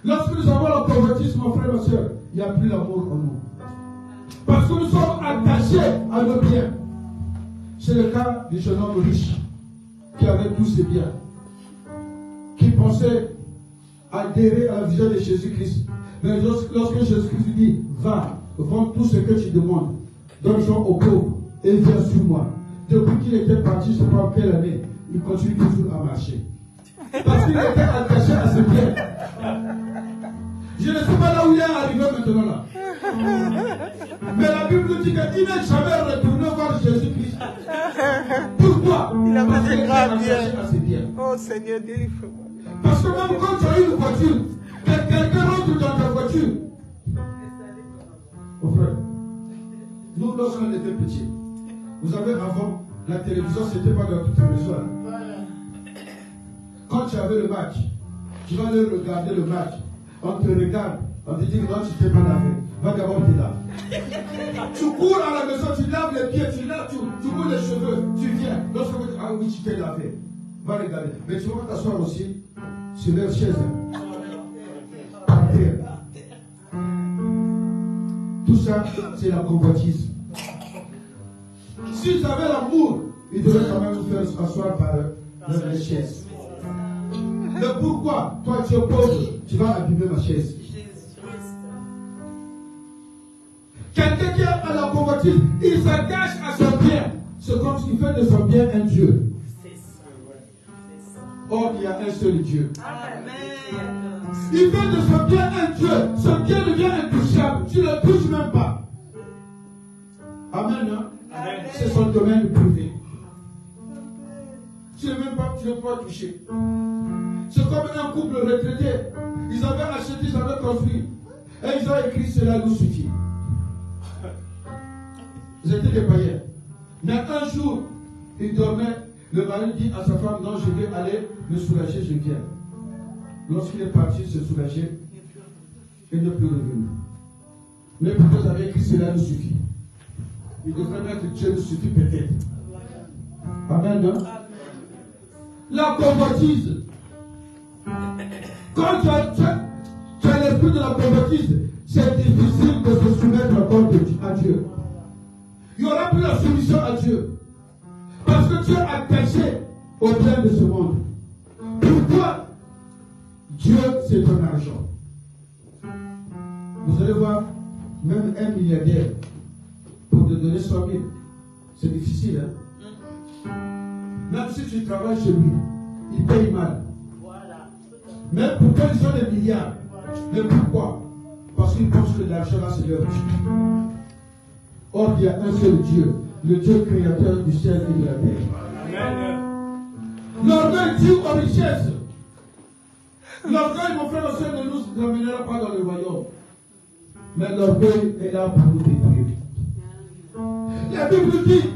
Lorsque nous avons la convoitise, mon frère, ma soeur, il n'y a plus l'amour en nous. Parce que nous sommes attachés à nos biens. C'est le cas du jeune homme riche qui avait tous ses biens, qui pensait adhérer à la vision de Jésus-Christ. Mais lorsque Jésus-Christ lui dit, va, vends tout ce que tu demandes, donne-en aux pauvres et viens sur moi. Depuis qu'il était parti, je ne sais pas en quelle année, il continue toujours à marcher. Parce qu'il était attaché à ses biens. Je ne sais pas là où il est arrivé maintenant là. Mais la Bible dit qu'il n'est jamais retourné voir Jésus-Christ. Pourquoi? Il a Parce fait qu'il des était graves attaché biens. à ses biens. Oh Seigneur, délivre-moi. Parce que même quand tu as une voiture, quelqu'un rentre dans ta voiture. Mon frère, nous lorsqu'on était petits, vous savez avant, la télévision c'était pas dans toute la maison. Quand tu avais le match, tu vas aller regarder le match. On te regarde, on te dit que non, tu t'es pas lavé. Va d'abord te laver. Tu cours à la maison, tu laves les pieds, tu cours les cheveux, tu viens. Lorsque tu ah oui, tu t'es lavé. Va regarder. Mais tu vas t'asseoir aussi sur leur chaise. Par terre. Tout ça, c'est la convoitise. S'ils avaient l'amour, ils devaient quand même nous faire asseoir par leur chaise. Mais pourquoi? Toi, tu es pauvre, tu vas abîmer ma chaise. Quelqu'un qui a la convoitise, il s'attache à son bien. C'est comme s'il fait de son bien un Dieu. Or, il y a un seul Dieu. Amen. Il fait de son bien un Dieu. Son bien devient intouchable. Tu ne le touches même pas. Amen. Hein? Amen. C'est son domaine privé. Tu ne peux pas toucher. C'est comme un couple retraité. Ils avaient acheté, ils avaient construit. Et ils ont écrit cela nous suffit. Ils étaient des païens. Mais un jour, ils dormaient. Le mari dit à sa femme, non, je vais aller me soulager, je viens. Lorsqu'il est parti se soulager, il n'est plus revenu. Mais peut-être avec écrit cela nous suffit. Il devrait mettre Dieu nous suffit peut-être. Amen, non? la convoitise. Quand tu as l'esprit de la convoitise, c'est difficile de se soumettre encore à Dieu. Il n'y aura plus la soumission à Dieu. Parce que tu es attaché au bien de ce monde. Pourquoi? Dieu, c'est ton argent. Vous allez voir, même un milliardaire, pour te donner 100 000, c'est difficile. Hein? Même si tu travailles chez lui, il paye mal. Mais pourtant, ils ont des milliards. Mais pourquoi? Parce qu'ils pensent que l'argent là, c'est leur Dieu. Or, il y a un seul Dieu, le Dieu créateur du ciel et de la terre. Amen. L'orgueil dit aux richesses. L'orgueil, mon frère et soeur, ne nous ramènera pas dans le royaume. Mais l'orgueil est là pour nous détruire. La Bible dit,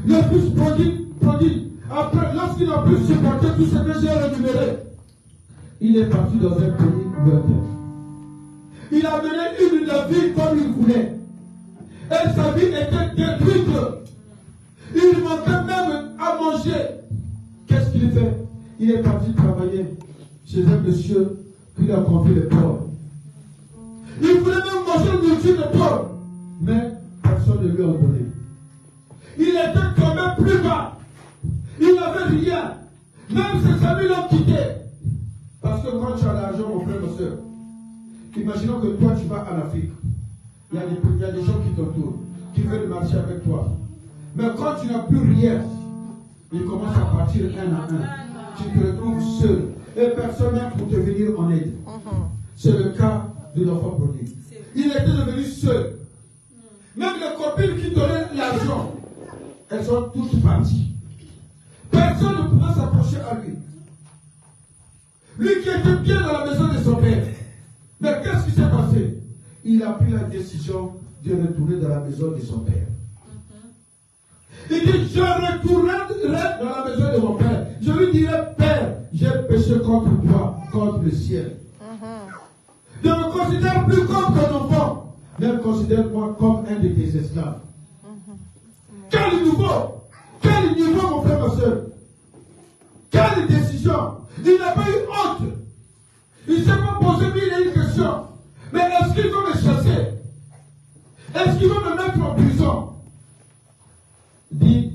le fils prodigue, après, lorsqu'il a pu supporter tout ce que j'ai rémunéré, il est parti dans un pays lointain. Il a mené une vie comme il voulait. Et sa vie était détruite. Il manquait même à manger. Qu'est-ce qu'il fait? Il est parti travailler chez un monsieur qui lui a confié les porcs. Il voulait même manger le nourriture de porc. Mais personne ne lui a donné. Il était quand même plus bas. Il n'avait rien. Même ses amis l'ont quitté. Parce que quand tu as l'argent, mon frère, ma soeur, imaginons que toi tu vas en Afrique. Il y a des gens qui t'entourent, qui veulent marcher avec toi. Mais quand tu n'as plus rien, ils commencent à partir un à un. Tu te retrouves seul. Et personne n'est pour te venir en aide. C'est le cas de l'enfant prodigue. Il était devenu seul. Même les copines qui donnaient l'argent, elles sont toutes parties. Personne ne pouvait s'approcher à lui. Lui qui était bien dans la maison de son père. Mais qu'est-ce qui s'est passé? Il a pris la décision de retourner dans la maison de son père. Il dit, je retournerai dans la maison de mon père. Je lui dirai, Père, j'ai péché contre toi, contre le ciel. Ne me considère plus comme ton enfant, mais considère-moi comme un de tes esclaves. Quel niveau, mon frère, ma soeur. Quelle décision. Il n'a pas eu honte. Il ne s'est pas posé mille une question. Mais est-ce qu'il va me chasser? Est-ce qu'il va me mettre en prison? Dit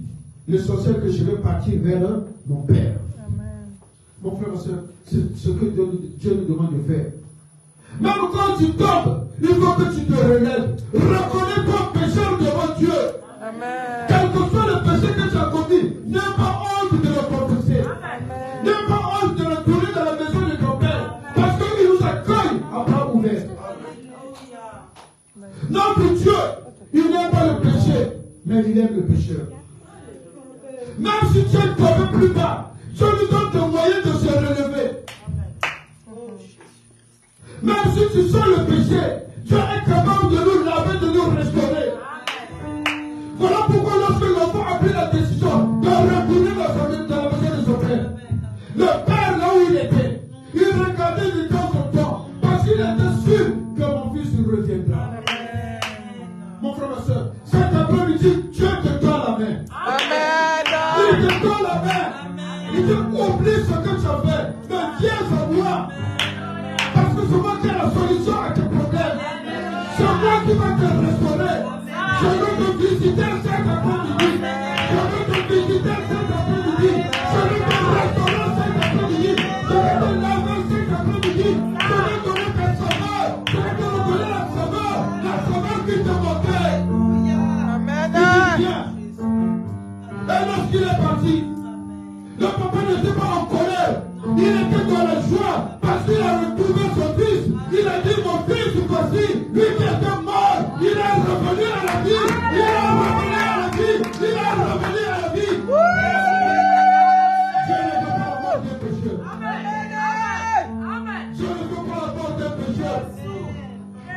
le sorcier que je vais partir vers mon père. Amen. Mon frère, ma soeur, c'est ce que Dieu nous demande de faire. Même quand tu tombes, il faut que tu te relèves. Reconnais ton péché devant Dieu. Amen. Quel que soit le péché que tu as commis, n'aie pas honte de le confesser. N'aie pas honte de retourner dans la maison de ton père. Parce qu'il nous accueille à bras ouverts. Notre Dieu, il n'aime pas le péché, mais il aime le pécheur. Même si tu es tombé plus bas, Dieu nous donne des moyens de se relever. Même si tu sens le péché, Dieu est capable de nous laver, de nous restaurer. Voilà pourquoi lorsque l'enfant a pris la décision de retourner dans la maison de son père, le père là où il était, il regardait de temps en temps, parce qu'il était sûr que mon fils reviendra. Mon frère, ma soeur, cet après-midi, Dieu te donne la main. Amen. Il te donne la main. Il te oublie ce que tu as fait, mais viens à moi. Parce que c'est moi qui ai la solution à tes problèmes. C'est moi qui va te restaurer. Je veux te visiter cet après-midi. Je veux te visiter cet après-midi. Je veux te restaurer cet après-midi. Je veux te laver cet après-midi. Je veux te donner ta saveur. Je veux te redonner la saveur qui te manquait. Amen. Il dit bien. Et lorsqu'il est parti, le papa n'était pas en colère. Il était dans la joie parce qu'il a retrouvé son fils. Il a dit, mon fils, voici, lui qui était mort, il est revenu à la vie. Il est revenu à la vie. Il est revenu à la vie. Dieu ne veut pas la mort des pécheurs. Dieu ne veut pas la mort des pécheurs.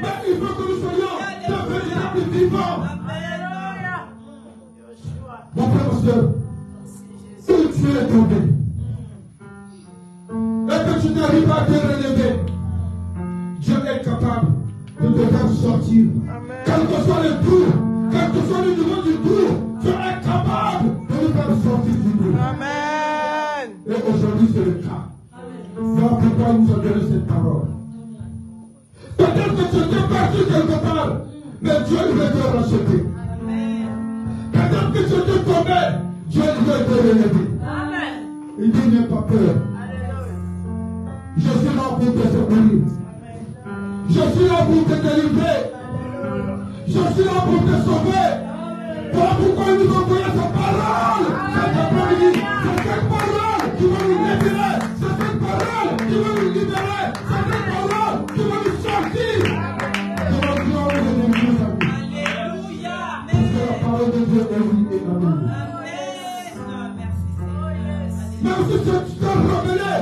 Mais il veut que nous soyons de véritables vivants. Mon frère, ma soeur, si tu es tombé, et que tu n'arrives pas à te relever, Dieu est capable de te faire sortir. Quel que soit le tour, quel que soit le niveau du tour, Dieu est capable de nous faire sortir du tour. Amen. Et aujourd'hui, c'est le cas. Voilà pourquoi il nous a donné cette parole. Peut-être que tu étais perdu quelque part, mais Dieu veut te racheter. Peut-être que tu étais tombé, Dieu veut te relever. Il dit n'aie pas peur. Je suis là pour te secourir. Je suis là pour te délivrer. Je suis là pour te sauver. Voilà pourquoi il nous a envoyé sa parole. Cet après-midi, c'est cette parole qui va nous libérer. C'est cette parole qui va nous libérer. C'est cette parole qui va nous sortir de la gloire de l'ennemi. Alléluia. Parce que la parole de Dieu est oui et amen. Même si tu t'es révélé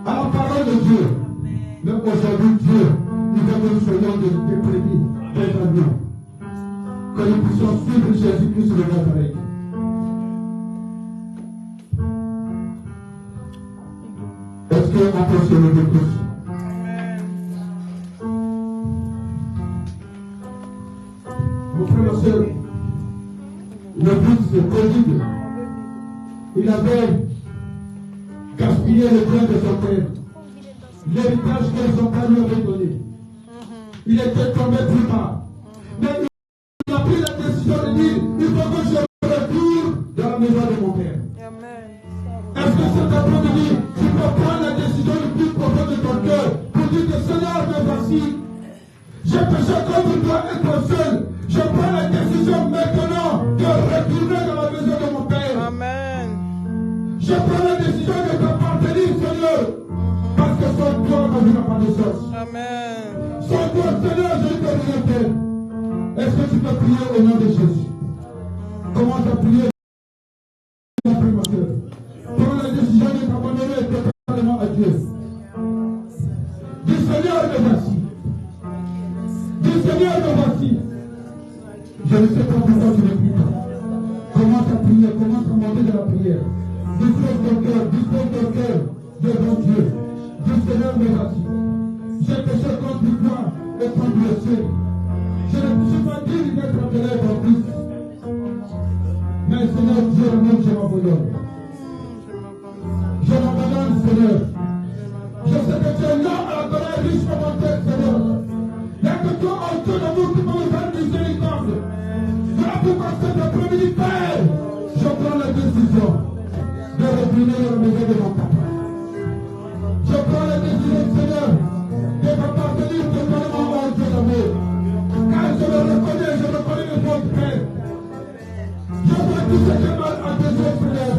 à la parole de Dieu, même aujourd'hui, Dieu, nous avons le Seigneur des prédits, des avions. Que nous puissions suivre Jésus-Christ de Nazareth. Est-ce qu'on peut se lever tous? Mon frère et soeur, le fils de Covid, il avait gaspillé le bien de son père, l'héritage que son père lui avait donné. Il était tombé plus bas. Mais il a pris la décision de dire, il faut que je retourne dans la maison de mon père. Est-ce que cet après-midi, tu peux prendre la décision le plus profond de ton cœur pour dire que Seigneur, me voici. J'ai péché contre toi et toi seul. Je prends la décision maintenant de retourner dans la maison de mon père. Amen. Je prends la décision de t'appartenir, Seigneur. Parce que sans toi, ma vie n'a pas de sens. Amen. Sans toi, Seigneur, je ne peux rien faire. Est-ce que tu peux prier au nom de Jésus? Commence à prier. Ma soeur. Prends la décision de t'abandonner totalement à Dieu. Dis Seigneur, me voici. Dis Seigneur, me voici. Je ne sais pas pourquoi tu ne pries pas. Commence à prier, commence à demander de la prière. Dispose ton cœur devant Dieu. Dis Seigneur, me voici. J'ai péché contre toi et contre le ciel. Je ne suis pas digne d'être appelé ton fils. Mais Seigneur Dieu, je m'abandonne. Je m'abandonne, Seigneur. Je sais que tu es là à la colère riche pour mon tête, Seigneur. Il n'y a que toi en tout d'amour qui peut me faire miséricorde. Voilà pourquoi cet après-midi, Père, je prends la décision de retourner dans la maison de mon papa. Je prends la décision, Seigneur, de m'appartenir totalement au Dieu d'amour. Car je le reconnais le bon Père. Je vois tout ce qui est mal à tes yeux, Seigneur.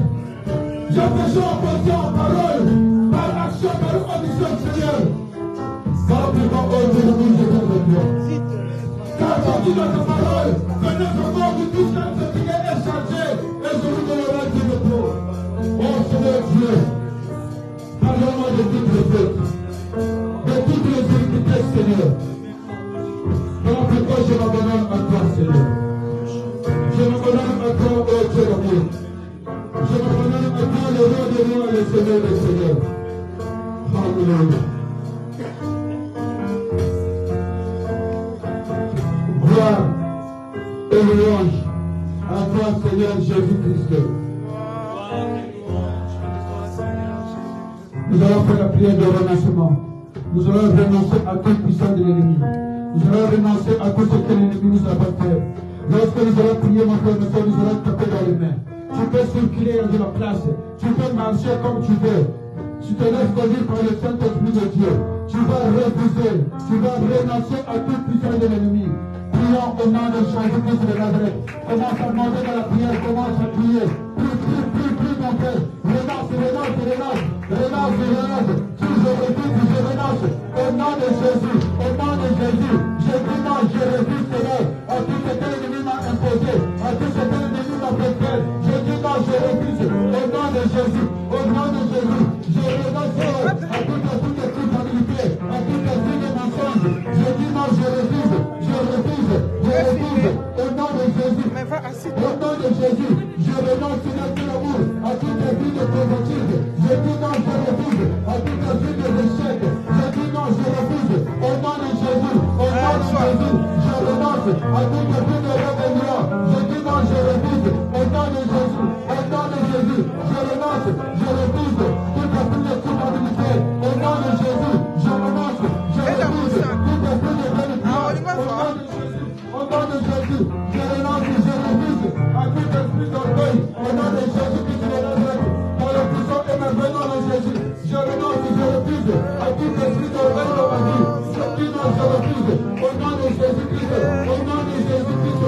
J'ai péché en pensée, en parole, par action, par audition, Seigneur. Voilà pourquoi, oh Dieu d'amour, je t'aime de toi. Car tu dis dans ta parole que notre corps de tout ce qui est chargé et je vous donnerai du repos. Oh Seigneur Dieu, pardonne-moi de toutes les fautes, de toutes les iniquités, Seigneur. Voilà pourquoi je m'abandonne à toi, Seigneur. Je m'abandonne à toi, oh Dieu d'amour. Je m'abandonne à toi, le roi des rois et le Seigneur des seigneurs. Alléluia. Gloire et louange à toi, Seigneur Jésus-Christ. Nous allons faire la prière de renoncement. Nous allons renoncer à toute puissance de l'ennemi. Nous allons renoncer à tout ce que l'ennemi nous a pas fait. Lorsque nous allons prier, mon frère, nous allons taper dans les mains. Tu peux circuler de la place. Tu peux marcher comme tu veux. Tu te laisses conduire par le Saint-Esprit de Dieu. Tu vas refuser. Tu vas renoncer à toute puissance de l'ennemi. Prions au nom de Jésus-Christ de Nazareth. Commence à demander dans la prière. Commence à prier. Prie, mon frère. Renonce. Je renonce. Au nom de Jésus. Je dis non, je refuse, Seigneur, à tout ce que l'ennemi m'a imposé, à tout ce que l'ennemi m'a fait faire. Je dis non, je refuse. Au nom de Jésus. Je renonce à toute culpabilité, à toute esprit de mensonge. Je dis non, je refuse. Au nom de Jésus. Au nom de Jésus. Je renonce, Seigneur, de l'amour, à toute esprit de provotique. Je dis non, je refuse. À toute esprit de échec. Je dis non, je refuse. Au nom de Jésus. Au nom de Jésus. Je renonce à toute esprit de rébellion. Je dis non, je refuse. Au nom de Jésus. Je renonce. Je refuse. Jésus, je renonce et je refuse à tout esprit d'orgueil. Au nom de Jésus-Christ de Nazareth, par le puissant et merveilleux nom de Jésus, je renonce et je refuse à tout esprit d'orgueil dans ma vie. Je refuse. Au nom de Jésus-Christ, au nom de Jésus-Christ,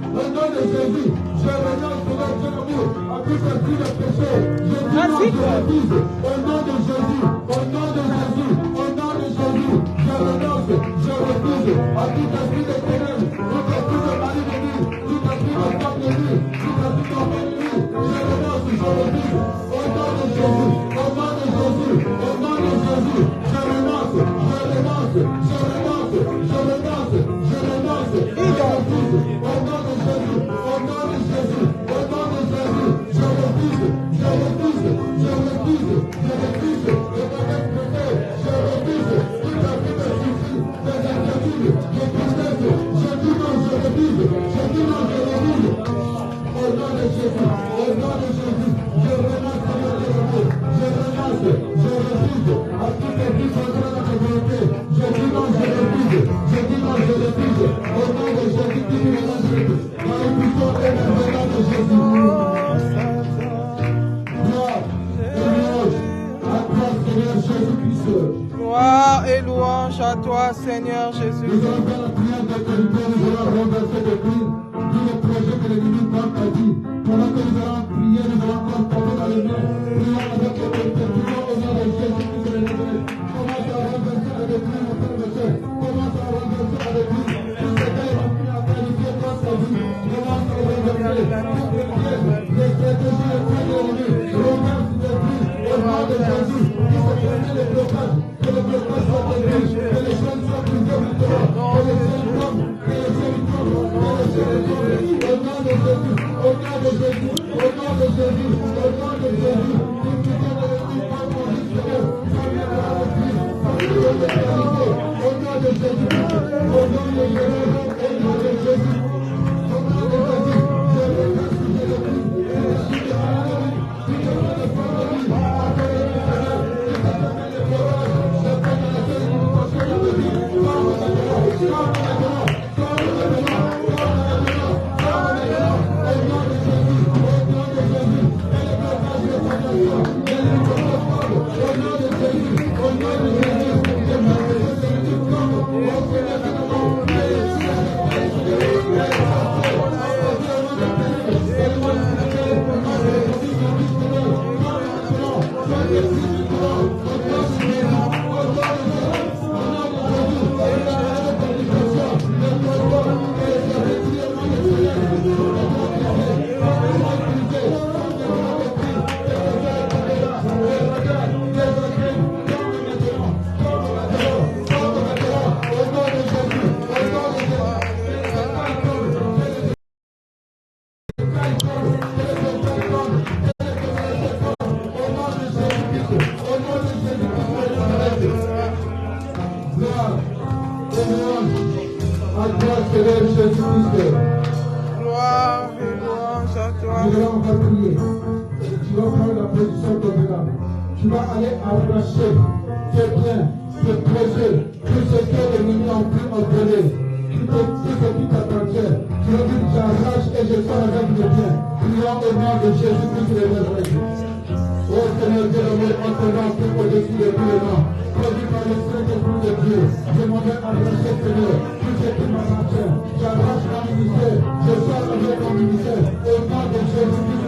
au nom de Jésus, je renonce pour leur Dieu d'amour à tout esprit de péché. Je dis non, je refuse. Au nom de Jésus, au nom de Jésus, au nom de Jésus, je renonce, je refuse à tout esprit de ténèbres, tout esprit de malignerie, tout esprit de femme de nuit, tout esprit d'orgueil. Je renonce, je refuse. Au nom de Jésus, au nom de Jésus, au nom de Jésus, je renonce, je renonce, je renonce, je renonce, je renonce, je refuse. Au nom de Jésus, au nom de Jésus, au nom de Jésus, je refuse, je refuse, je refuse, je refuse, de mauvais péché, je refuse, tout à fait de soucis, des inquiétudes, de tristesse, je dis non, je refuse, je dis non, je refuse. Au nom de Jésus, au nom de Jésus, je renonce à mon amour, je renonce, je refuse à tout esprit contre notre volonté, je dis non, je refuse, je dis non, je refuse. Au nom de Jésus-Christ de Nazareth, dans le puissant et merveilleux nom de Jésus. Gloire et louange à toi, Seigneur Jésus. Gloire et louange à toi, Seigneur Jésus. Nous allons faire la prière d'autorité, nous allons renverser des crimes, tout le projet que l'ennemi tente a dit. Pendant que nous allons prier, nous allons encore taper dans les mains. Prions avec autorité, prions au nom de Jésus-Christ de Nazareth. Commence à renverser avec lui, mon frère, mon cher. Commence à renverser avec lui. Tout ce qui a planifié dans sa vie, commence à renverser. Toutes les pièges, les stratégies, les plans de l'ennemi, renverse des crimes au nom de Jésus. Tout ce qui est les blocages, que le blocage soit détruit, que les chaînes soient brisées maintenant, que les chaînes tombent, que les chaînes tombent, que les chaînes tombent. Au nom de Jésus, au nom de Jésus, au nom de Jésus, au nom de Jésus, tout ce qui est de l'ennemi par mon Seigneur, ça viendra à vie, ça viendra de réalité. Au nom de Jésus, au nom de Jésus, au nom de Jésus, au nom de Jésus, je remercie Jésus-Christ, et je suis de la vie, qui te fait le fond de vie, après le Seigneur, qui te fait le courage, je fais de la vie, parce que la vie, comme maintenant, comme maintenant, comme maintenant, comme maintenant, comme maintenant, au nom de Jésus, au nom de Jésus, et le blocage de stagnation, et le blocage, au nom de Jésus, au nom de Jésus, je m'appelle Jésus comme au Seigneur de nom, et le ciel, et le ciel, et le ciel, Gloire et louange à toi. Nous allons encore prier. Tu vas prendre la position convenable. Tu vas aller arracher tes biens, tes projets, tout ce que l'ennemi a pu ordonner, tout ce qui t'appartient. Tu vas dire, j'arrache et je sors avec mes biens. Prions au nom de Jésus-Christ de Nazareth. Oh Seigneur Dieu, on te rend tout au-dessus de tous les noms. Conduit par le Saint-Esprit de Dieu, je m'en vais arracher, Seigneur, tout ce qui m'appartient. J'arrache mon ministère, je sors avec mon ministère. Au nom de Jésus-Christ